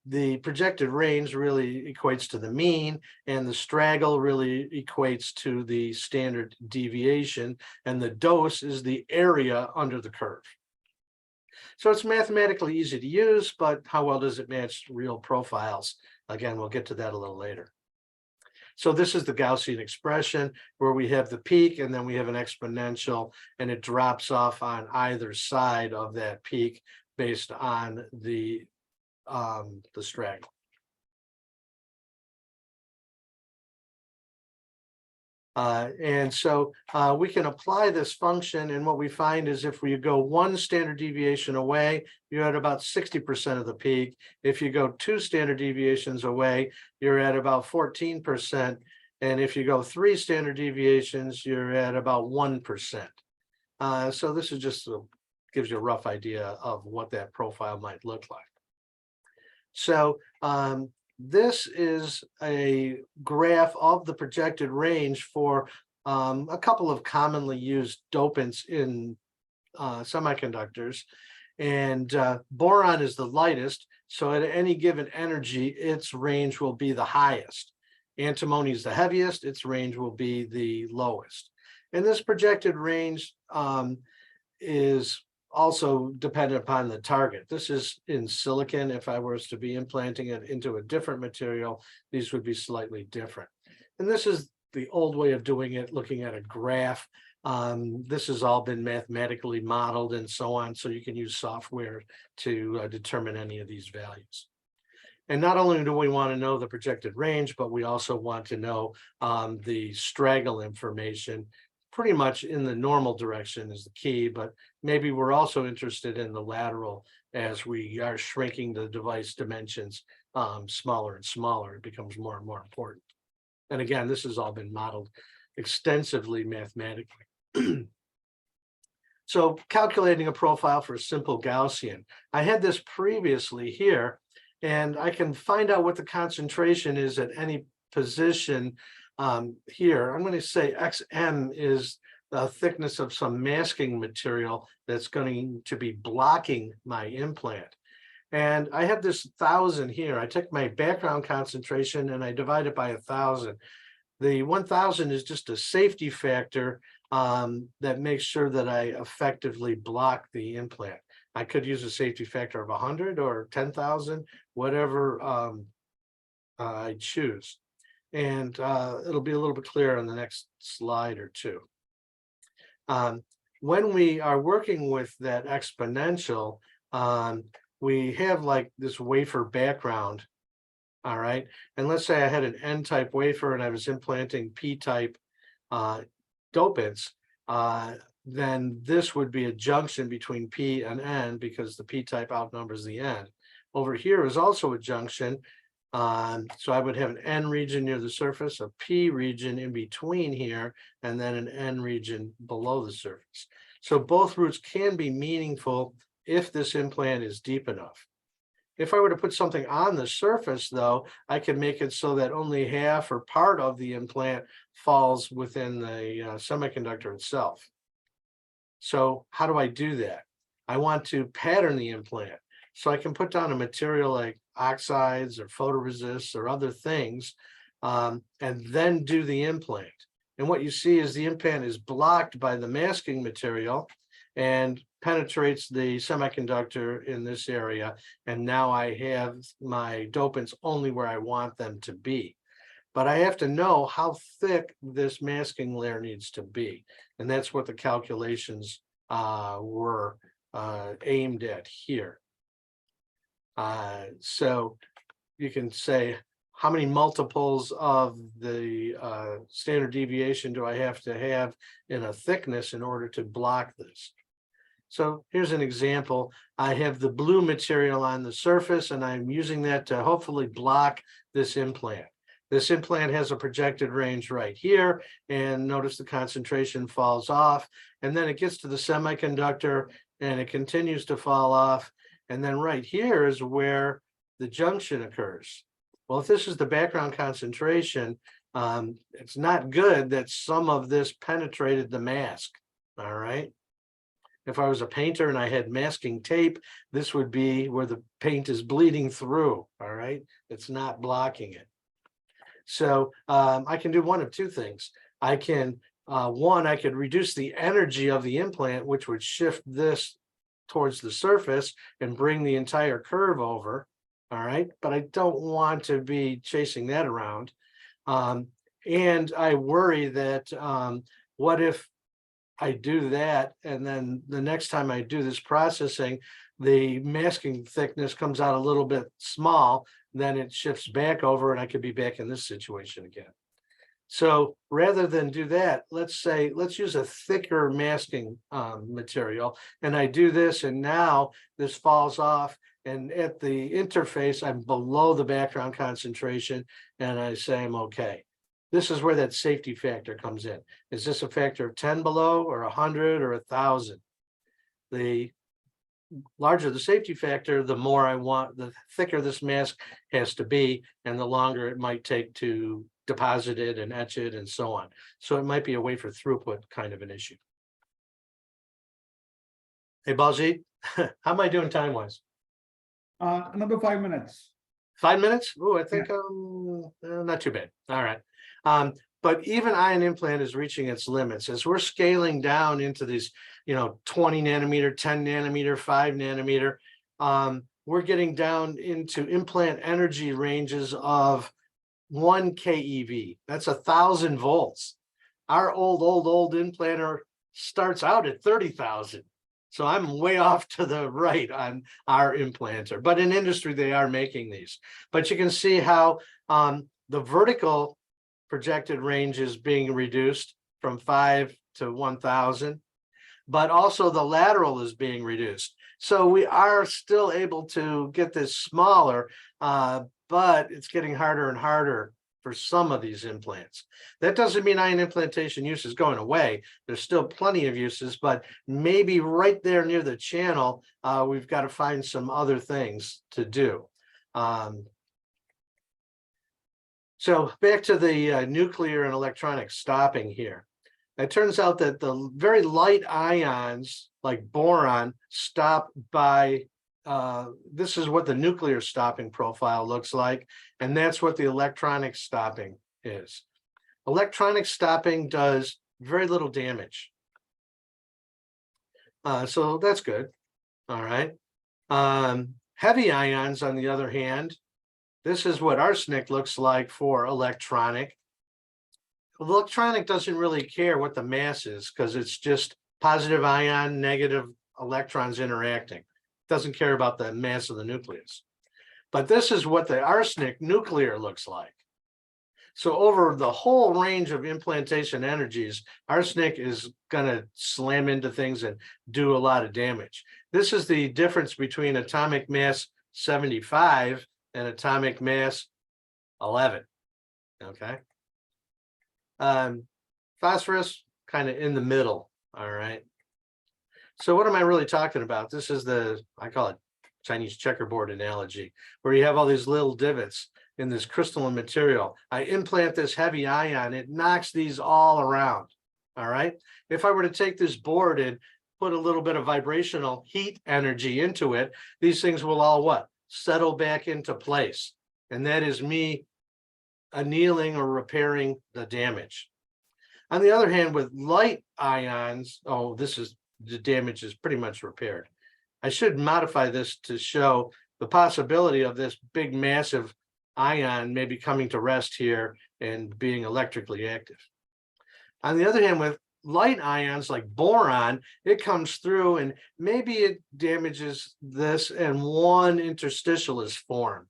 S2: the projected range really equates to the mean, and the straggle really equates to the standard deviation, and the dose is the area under the curve. So it's mathematically easy to use, but how well does it match real profiles? Again, we'll get to that a little later. So this is the Gaussian expression where we have the peak and then we have an exponential, and it drops off on either side of that peak based on the straggle. And so we can apply this function, and what we find is if we go 1 standard deviation away, you're at about 60% of the peak. If you go 2 standard deviations away, you're at about 14%. And if you go 3 standard deviations, you're at about 1%. So this is just gives you a rough idea of what that profile might look like. So this is a graph of the projected range for a couple of commonly used dopants in semiconductors. And boron is the lightest, so at any given energy, its range will be the highest. Antimony is the heaviest, its range will be the lowest. And this projected range is also dependent upon the target. This is in silicon. If I was to be implanting it into a different material, these would be slightly different. And this is the old way of doing it, looking at a graph. This has all been mathematically modeled and so on, so you can use software to determine any of these values. And not only do we want to know the projected range, but we also want to know the straggle information. Pretty much in the normal direction is the key, but maybe we're also interested in the lateral as we are shrinking the device dimensions smaller and smaller. It becomes more and more important. And again, this has all been modeled extensively mathematically. So calculating a profile for a simple Gaussian. I had this previously here, and I can find out what the concentration is at any position. Here, I'm going to say XM is the thickness of some masking material that's going to be blocking my implant. And I have this 1,000 here. I took my background concentration and I divide it by 1,000. The 1,000 is just a safety factor that makes sure that I effectively block the implant. I could use a safety factor of 100 or 10,000, whatever I choose. And it'll be a little bit clearer on the next slide or two. When we are working with that exponential, we have like this wafer background, all right? And let's say I had an N-type wafer and I was implanting P-type dopants, then this would be a junction between P and N because the P-type outnumbers the N. Over here is also a junction. So I would have an N region near the surface, a P region in between here, and then an N region below the surface. So both routes can be meaningful if this implant is deep enough. If I were to put something on the surface, though, I can make it so that only half or part of the implant falls within the semiconductor itself. So how do I do that? I want to pattern the implant. So I can put down a material like oxides or photoresists or other things, and then do the implant. And what you see is the implant is blocked by the masking material and penetrates the semiconductor in this area. And now I have my dopants only where I want them to be. But I have to know how thick this masking layer needs to be. And that's what the calculations were aimed at here. So you can say, how many multiples of the standard deviation do I have to have in a thickness in order to block this? So here's an example. I have the blue material on the surface, and I'm using that to hopefully block this implant. This implant has a projected range right here, and notice the concentration falls off, and then it gets to the semiconductor, and it continues to fall off. And then right here is where the junction occurs. Well, if this is the background concentration, it's not good that some of this penetrated the mask. All right. If I was a painter and I had masking tape, this would be where the paint is bleeding through. All right. It's not blocking it. So I can do one of two things. I can, one, I could reduce the energy of the implant, which would shift this towards the surface and bring the entire curve over. All right. But I don't want to be chasing that around. And I worry that what if I do that, and then the next time I do this processing, the masking thickness comes out a little bit small, then it shifts back over and I could be back in this situation again. So rather than do that, let's use a thicker masking material, and I do this, and now this falls off, and at the interface, I'm below the background concentration, and I say I'm okay. This is where that safety factor comes in. Is this a factor of 10 below, or 100, or 1,000? The larger the safety factor, the more I want, the thicker this mask has to be, and the longer it might take to deposit it and etch it and so on. So it might be a wafer throughput kind of an issue. Hey, Baljeet, how am I doing time-wise?
S1: Another 5 minutes.
S2: 5 minutes? Oh, I think not too bad. All right. But even ion implant is reaching its limits as we're scaling down into these, 20 nanometer, 10 nanometer, 5 nanometer. We're getting down into implant energy ranges of 1 keV. That's 1,000 volts. Our old implanter starts out at 30,000. So I'm way off to the right on our implanter, but in industry, they are making these. But you can see how the vertical projected range is being reduced from 5 to 1,000, but also the lateral is being reduced. So we are still able to get this smaller, but it's getting harder and harder for some of these implants. That doesn't mean ion implantation use is going away. There's still plenty of uses, but maybe right there near the channel, we've got to find some other things to do. So back to the nuclear and electronic stopping here. It turns out that the very light ions like boron stop by, this is what the nuclear stopping profile looks like, and that's what the electronic stopping is. Electronic stopping does very little damage. So that's good. All right. Heavy ions, on the other hand, this is what arsenic looks like for electronic. Electronic doesn't really care what the mass is because it's just positive ion, negative electrons interacting. Doesn't care about the mass of the nucleus. But this is what the arsenic nuclear looks like. So over the whole range of implantation energies, arsenic is going to slam into things and do a lot of damage. This is the difference between atomic mass 75 and atomic mass 11. Okay. Phosphorus kind of in the middle. All right. So what am I really talking about? This is I call it Chinese checkerboard analogy, where you have all these little divots in this crystalline material. I implant this heavy ion, it knocks these all around. All right. If I were to take this board and put a little bit of vibrational heat energy into it, these things will all what? Settle back into place. And that is me annealing or repairing the damage. On the other hand, with light ions, the damage is pretty much repaired. I should modify this to show the possibility of this big, massive ion maybe coming to rest here and being electrically active. On the other hand, with light ions like boron, it comes through and maybe it damages this and one interstitial is formed.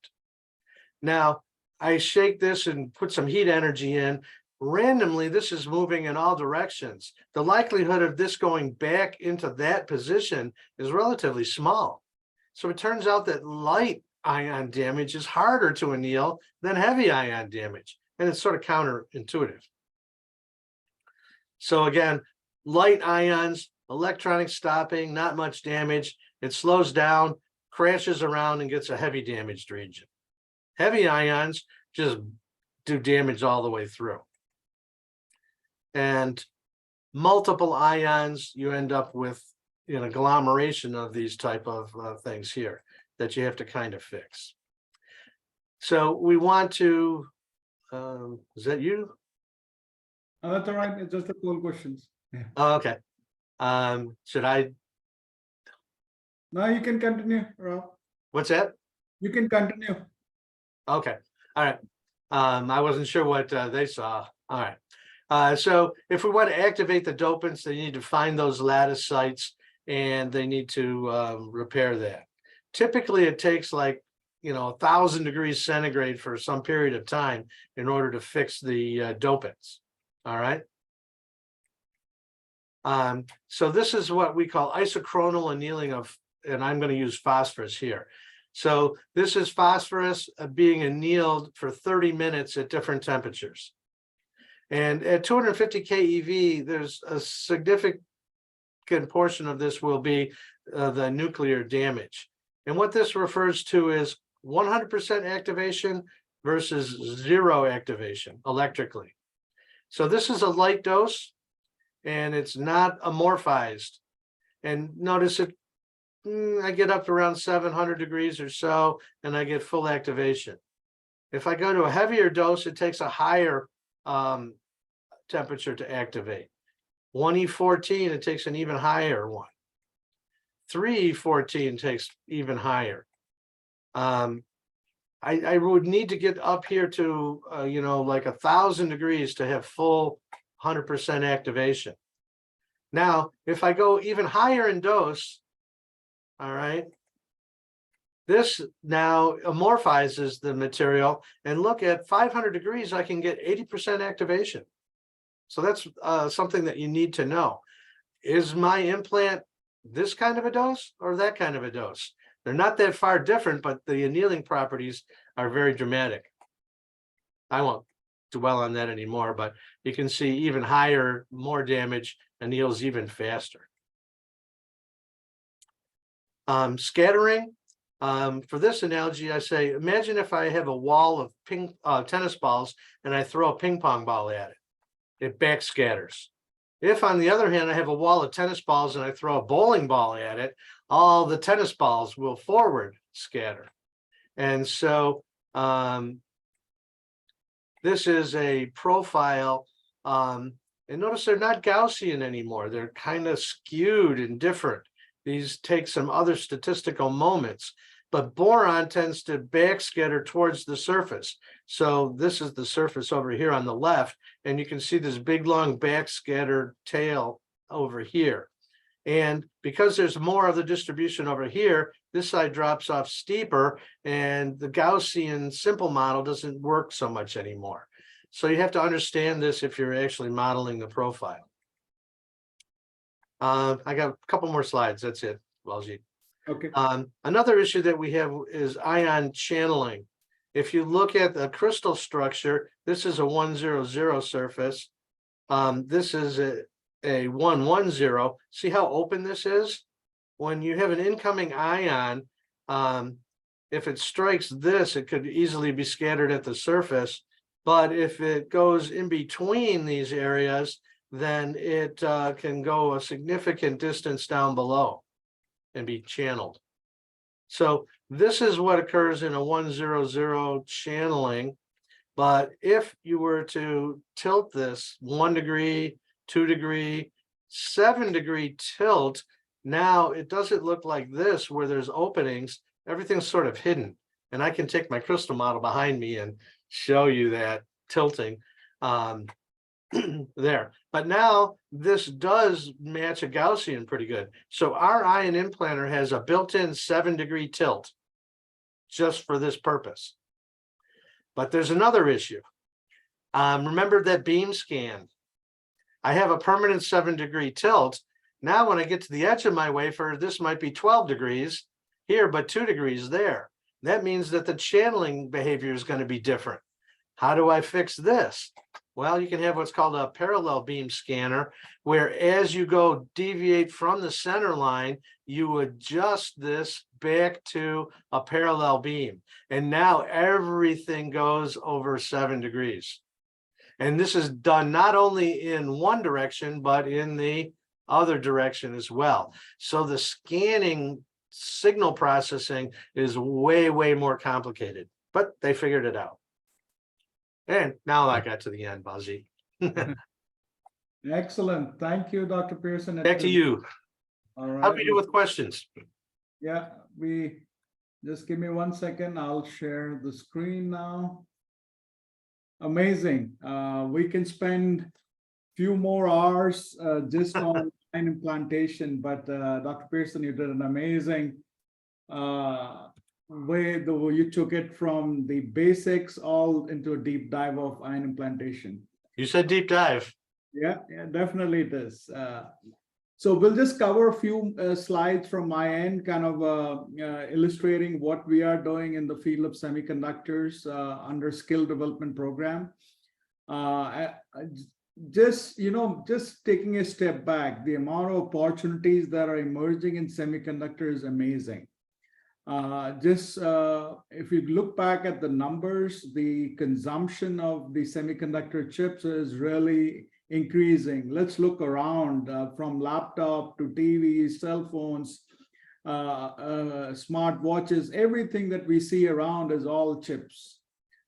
S2: Now, I shake this and put some heat energy in. Randomly, this is moving in all directions. The likelihood of this going back into that position is relatively small. So it turns out that light ion damage is harder to anneal than heavy ion damage. And it's sort of counterintuitive. So again, light ions, electronic stopping, not much damage. It slows down, crashes around, and gets a heavy damaged region. Heavy ions just do damage all the way through. And multiple ions, you end up with an agglomeration of these type of things here that you have to kind of fix. So we want to, is that you?
S1: That's all right. It's just a poll questions. Yeah.
S2: Oh, okay. Should I?
S1: Now you can continue, Rob.
S2: What's that?
S1: You can continue.
S2: Okay. All right. I wasn't sure what they saw. All right. So if we want to activate the dopants, they need to find those lattice sites and they need to repair that. Typically, it takes like 1,000 degrees centigrade for some period of time in order to fix the dopants. All right. So this is what we call isochronal annealing of, and I'm going to use phosphorus here. So this is phosphorus being annealed for 30 minutes at different temperatures. And at 250 keV, there's a significant portion of this will be the nuclear damage. And what this refers to is 100% activation versus 0 activation electrically. So this is a light dose and it's not amorphized. And notice it, I get up to around 700 degrees or so, and I get full activation. If I go to a heavier dose, it takes a higher temperature to activate. 1E14, it takes an even higher one. 3E14 takes even higher. I would need to get up here to, like 1,000 degrees to have full 100% activation. Now, if I go even higher in dose, all right, this now amorphizes the material, and look, at 500 degrees, I can get 80% activation. So that's something that you need to know. Is my implant this kind of a dose or that kind of a dose? They're not that far different, but the annealing properties are very dramatic. I won't dwell on that anymore, but you can see even higher, more damage anneals even faster. Scattering, for this analogy, I say, imagine if I have a wall of tennis balls and I throw a ping pong ball at it. It backscatters. If, on the other hand, I have a wall of tennis balls and I throw a bowling ball at it, all the tennis balls will forward scatter. And so this is a profile. And notice they're not Gaussian anymore. They're kind of skewed and different. These take some other statistical moments, but boron tends to backscatter towards the surface. So this is the surface over here on the left, and you can see this big long backscatter tail over here. And because there's more of the distribution over here, this side drops off steeper, and the Gaussian simple model doesn't work so much anymore. So you have to understand this if you're actually modeling the profile. I got a couple more slides. That's it, Walji.
S1: Okay.
S2: Another issue that we have is ion channeling. If you look at the crystal structure, this is a 100 surface. This is a 110. See how open this is? When you have an incoming ion, if it strikes this, it could easily be scattered at the surface. But if it goes in between these areas, then it can go a significant distance down below and be channeled. So this is what occurs in a 100 channeling. But if you were to tilt this 1 degree, 2 degree, 7 degree tilt, now it doesn't look like this where there's openings. Everything's sort of hidden. And I can take my crystal model behind me and show you that tilting there. But now this does match a Gaussian pretty good. So our ion implanter has a built-in 7 degree tilt just for this purpose. But there's another issue. Remember that beam scan? I have a permanent 7 degree tilt. Now when I get to the edge of my wafer, this might be 12 degrees here, but 2 degrees there. That means that the channeling behavior is going to be different. How do I fix this? Well, you can have what's called a parallel beam scanner, where as you go deviate from the center line, you adjust this back to a parallel beam. And now everything goes over 7 degrees. And this is done not only in one direction, but in the other direction as well. So the scanning signal processing is way, way more complicated, but they figured it out. And now I got to the end, Buzzy.
S1: Excellent. Thank you, Dr. Pearson.
S2: Back to you.
S1: All right.
S2: How do we do with questions?
S1: Yeah, we just give me 1 second. I'll share the screen now. Amazing. We can spend few more hours just on implantation, but Dr. Pearson, you did an amazing way you took it from the basics all into a deep dive of ion implantation.
S2: You said deep dive.
S1: Yeah, definitely it is. So we'll just cover a few slides from my end, kind of illustrating what we are doing in the field of semiconductors under skill development program. Just taking a step back, the amount of opportunities that are emerging in semiconductor is amazing. If you look back at the numbers, the consumption of the semiconductor chips is really increasing. Let's look around from laptop to TVs, cell phones, smart watches. Everything that we see around is all chips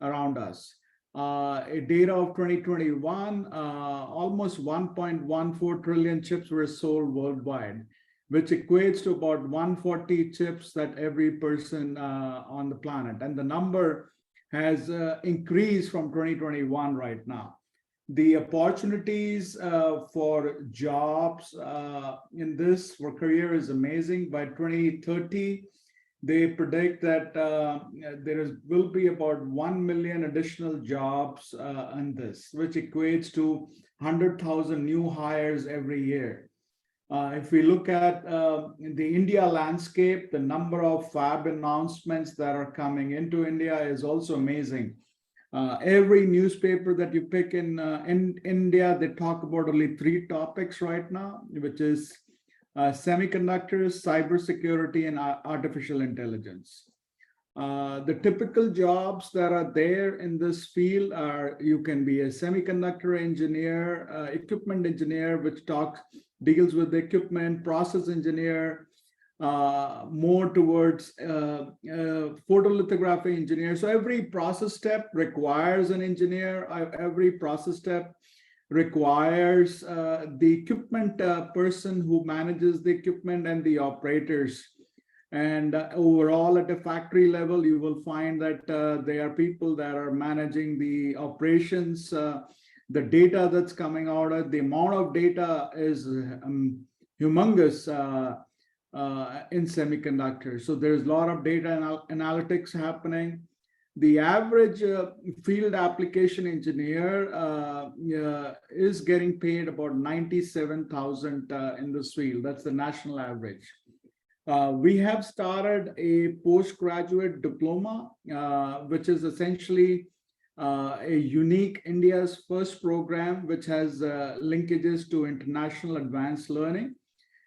S1: around us. A data of 2021, almost 1.14 trillion chips were sold worldwide, which equates to about 140 chips that every person on the planet. And the number has increased from 2021 right now. The opportunities for jobs in this for career is amazing. By 2030, they predict that will be about 1 million additional jobs in this, which equates to 100,000 new hires every year. If we look at the India landscape, the number of fab announcements that are coming into India is also amazing. Every newspaper that you pick in India, they talk about only 3 topics right now, which is semiconductors, cybersecurity, and artificial intelligence. The typical jobs that are there in this field are, you can be a semiconductor engineer, equipment engineer, which deals with the equipment, process engineer, more towards photolithography engineer. So every process step requires an engineer. Every process step requires the equipment person who manages the equipment and the operators. And overall, at a factory level, you will find that there are people that are managing the operations, the data that's coming out of the amount of data is humongous in semiconductors. So there's a lot of data analytics happening. The average field application engineer is getting paid about 97,000 in this field. That's the national average. We have started a postgraduate diploma, which is essentially a unique India's first program, which has linkages to international advanced learning,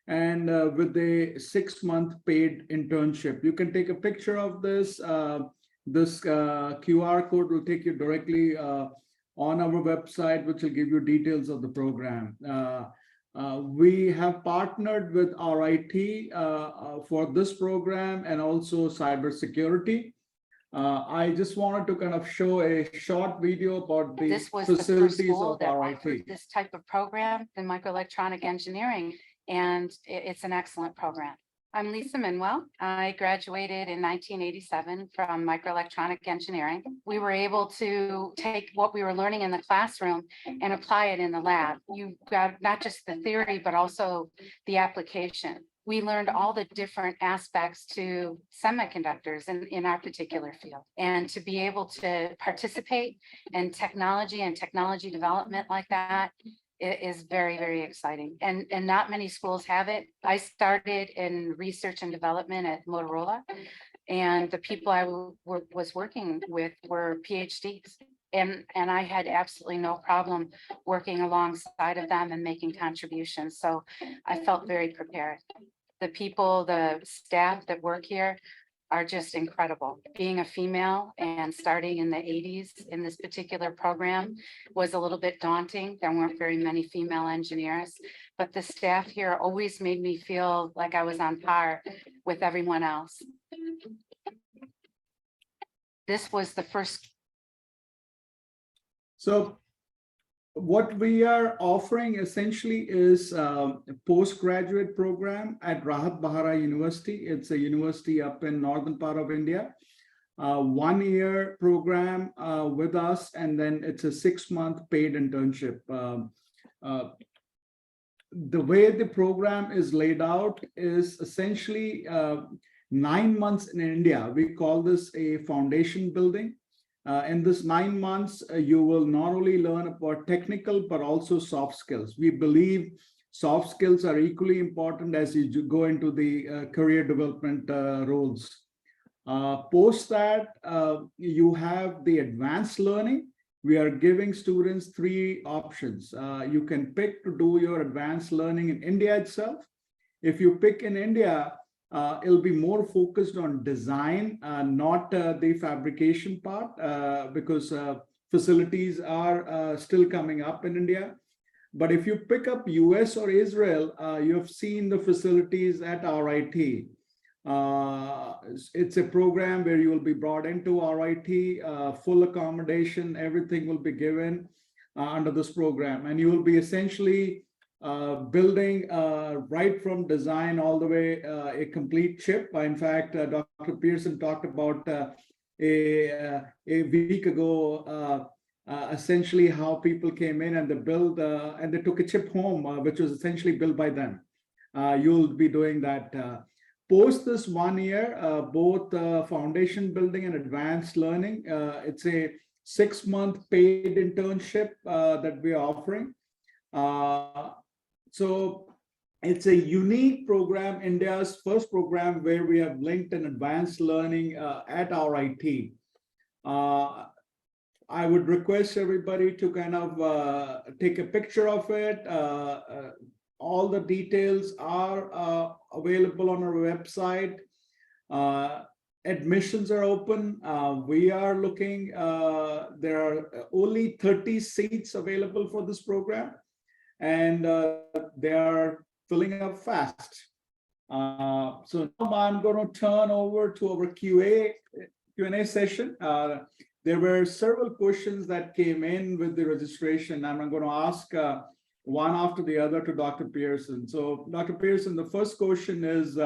S1: and with a 6-month paid internship. You can take a picture of this. This QR code will take you directly on our website, which will give you details of the program. We have partnered with RIT for this program and also cybersecurity. I just wanted to kind of show a short video about the facilities of RIT.
S3: This type of program in microelectronic engineering, and it's an excellent program. I'm Lisa Minwell. I graduated in 1987 from microelectronic engineering. We were able to take what we were learning in the classroom and apply it in the lab. You got not just the theory, but also the application. We learned all the different aspects to semiconductors in our particular field. And to be able to participate in technology and technology development like that, it is very, very exciting. And not many schools have it. I started in research and development at Motorola, and the people I was working with were PhDs. And I had absolutely no problem working alongside of them and making contributions. So I felt very prepared. The people, the staff that work here are just incredible. Being a female and starting in the 80s in this particular program was a little bit daunting. There weren't very many female engineers, but the staff here always made me feel like I was on par with everyone else. This was the first.
S1: So what we are offering essentially is a postgraduate program at Rahat Bahara University. It's a university up in northern part of India. 1-year program with us, and then it's a 6-month paid internship. The way the program is laid out is essentially 9 months in India. We call this a foundation building. In this 9 months, you will not only learn about technical, but also soft skills. We believe soft skills are equally important as you go into the career development roles. Post that, you have the advanced learning. We are giving students 3 options. You can pick to do your advanced learning in India itself. If you pick in India, it'll be more focused on design, not the fabrication part, because facilities are still coming up in India. But if you pick up US or Israel, you have seen the facilities at RIT. It's a program where you will be brought into RIT, full accommodation, everything will be given under this program. And you will be essentially building right from design all the way a complete chip. In fact, Dr. Pearson talked about a week ago essentially how people came in and they build and they took a chip home, which was essentially built by them. You'll be doing that. Post this 1 year, both foundation building and advanced learning, it's a 6-month paid internship that we're offering. So it's a unique program, India's first program where we have linked an advanced learning at RIT. I would request everybody to kind of take a picture of it. All the details are available on our website. Admissions are open. We are looking, there are only 30 seats available for this program, and they are filling up fast. So now I'm going to turn over to our Q&A session. There were several questions that came in with the registration, and I'm going to ask one after the other to Dr. Pearson. So Dr. Pearson, the first question is,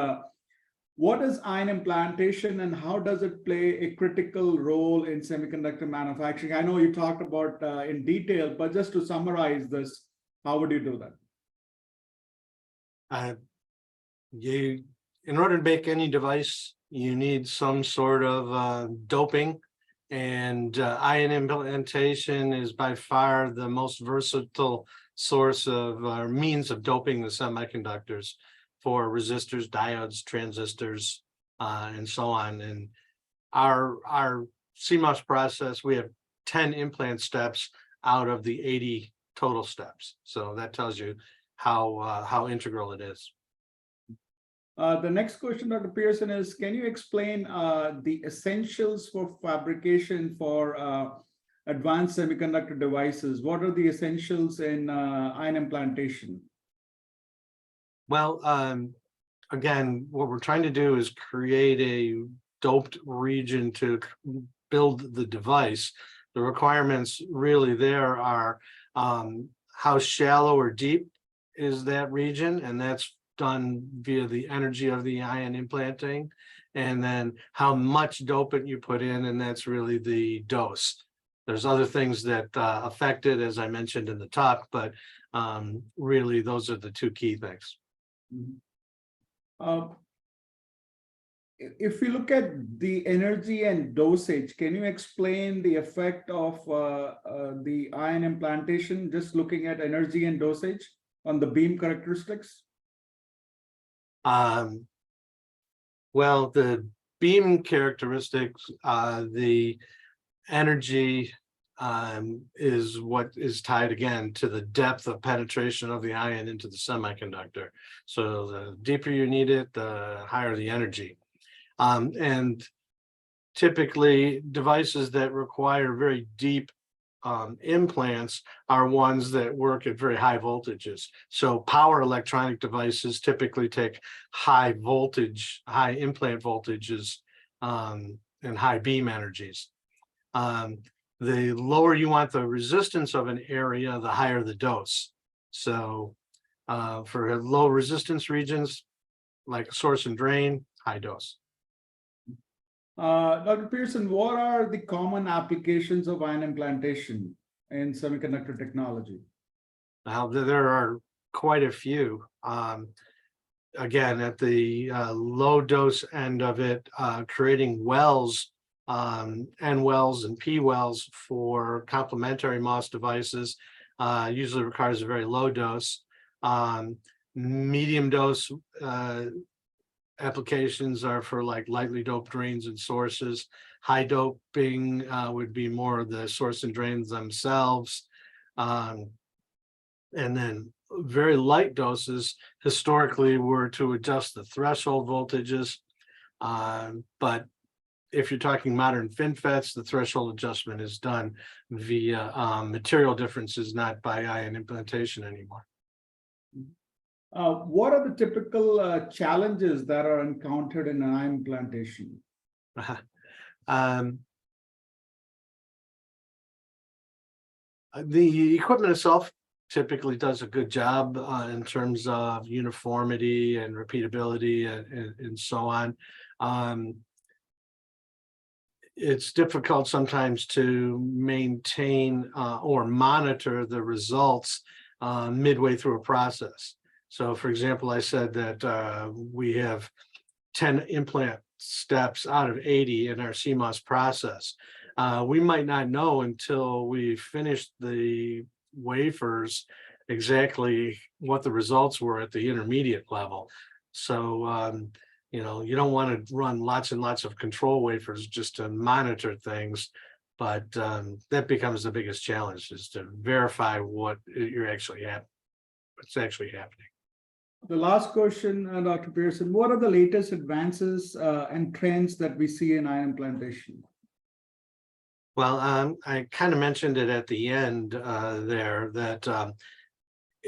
S1: what is ion implantation and how does it play a critical role in semiconductor manufacturing? I know you talked about in detail, but just to summarize this, how would you do that?
S2: In order to make any device, you need some sort of doping, and ion implantation is by far the most versatile source of means of doping the semiconductors for resistors, diodes, transistors, and so on. And our CMOS process, we have 10 implant steps out of the 80 total steps. So that tells you how integral it is.
S1: The next question, Dr. Pearson, is can you explain the essentials for fabrication for advanced semiconductor devices? What are the essentials in ion implantation?
S2: Well, again, what we're trying to do is create a doped region to build the device. The requirements really there are how shallow or deep is that region, and that's done via the energy of the ion implanting, and then how much dopant you put in, and that's really the dose. There's other things that affect it, as I mentioned in the talk, but really those are the 2 key things.
S1: If we look at the energy and dosage, can you explain the effect of the ion implantation, just looking at energy and dosage on the beam characteristics?
S2: Well, the beam characteristics, the energy is what is tied again to the depth of penetration of the ion into the semiconductor. So the deeper you need it, the higher the energy. And typically devices that require very deep implants are ones that work at very high voltages. So power electronic devices typically take high voltage, high implant voltages, and high beam energies. The lower you want the resistance of an area, the higher the dose. So for low resistance regions, like source and drain, high dose.
S1: Dr. Pearson, what are the common applications of ion implantation in semiconductor technology?
S2: Now, there are quite a few. Again, at the low dose end of it, creating wells, N wells and P wells for complementary MOS devices usually requires a very low dose. Medium dose applications are for like lightly doped drains and sources. High doping would be more of the source and drains themselves. And then very light doses historically were to adjust the threshold voltages. But if you're talking modern FinFETs, the threshold adjustment is done via material differences, not by ion implantation anymore.
S1: What are the typical challenges that are encountered in ion implantation?
S2: The equipment itself typically does a good job in terms of uniformity and repeatability and so on. It's difficult sometimes to maintain or monitor the results midway through a process. So for example, I said that we have 10 implant steps out of 80 in our CMOS process. We might not know until we finish the wafers exactly what the results were at the intermediate level. So, you know, you don't want to run lots and lots of control wafers just to monitor things, but that becomes the biggest challenge, is to verify what you're actually what's actually happening.
S1: The last question, Dr. Pearson, what are the latest advances and trends that we see in ion implantation?
S2: Well, I kind of mentioned it at the end there that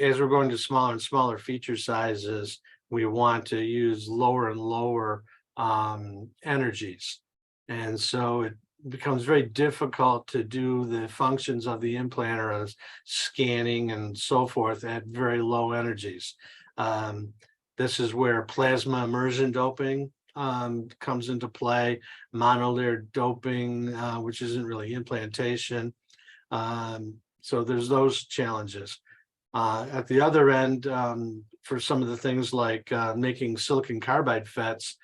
S2: as we're going to smaller and smaller feature sizes, we want to use lower and lower energies. And so it becomes very difficult to do the functions of the implanter as scanning and so forth at very low energies. This is where plasma immersion doping comes into play, monolayer doping, which isn't really implantation. So there's those challenges. At the other end, for some of the things like making silicon carbide FETs,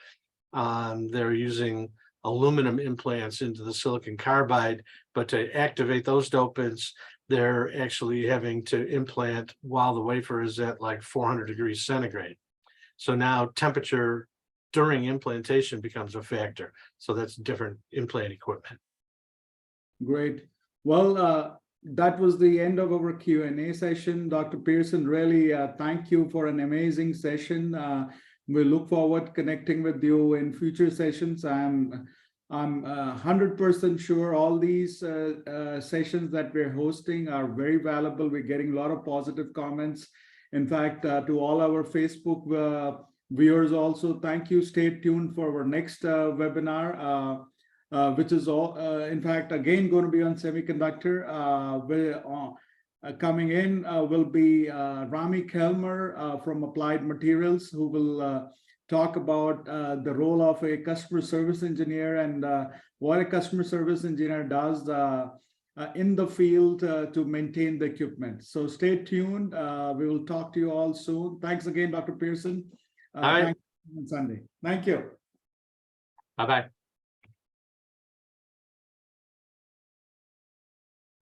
S2: they're using aluminum implants into the silicon carbide, but to activate those dopants, they're actually having to implant while the wafer is at like 400 degrees centigrade. So now temperature during implantation becomes a factor. So that's different implant equipment.
S1: Great. Well, that was the end of our Q&A session. Dr. Pearson, really thank you for an amazing session. We look forward to connecting with you in future sessions. I'm 100% sure all these sessions that we're hosting are very valuable. We're getting a lot of positive comments. In fact, to all our Facebook viewers also, thank you. Stay tuned for our next webinar, which is all, in fact, again, going to be on semiconductor. Coming in will be Rami Kelmer from Applied Materials, who will talk about the role of a customer service engineer and what a customer service engineer does in the field to maintain the equipment. So stay tuned. We will talk to you all soon. Thanks again, Dr. Pearson.
S2: All right.
S1: Thank you on Sunday. Thank you.
S2: Bye-bye.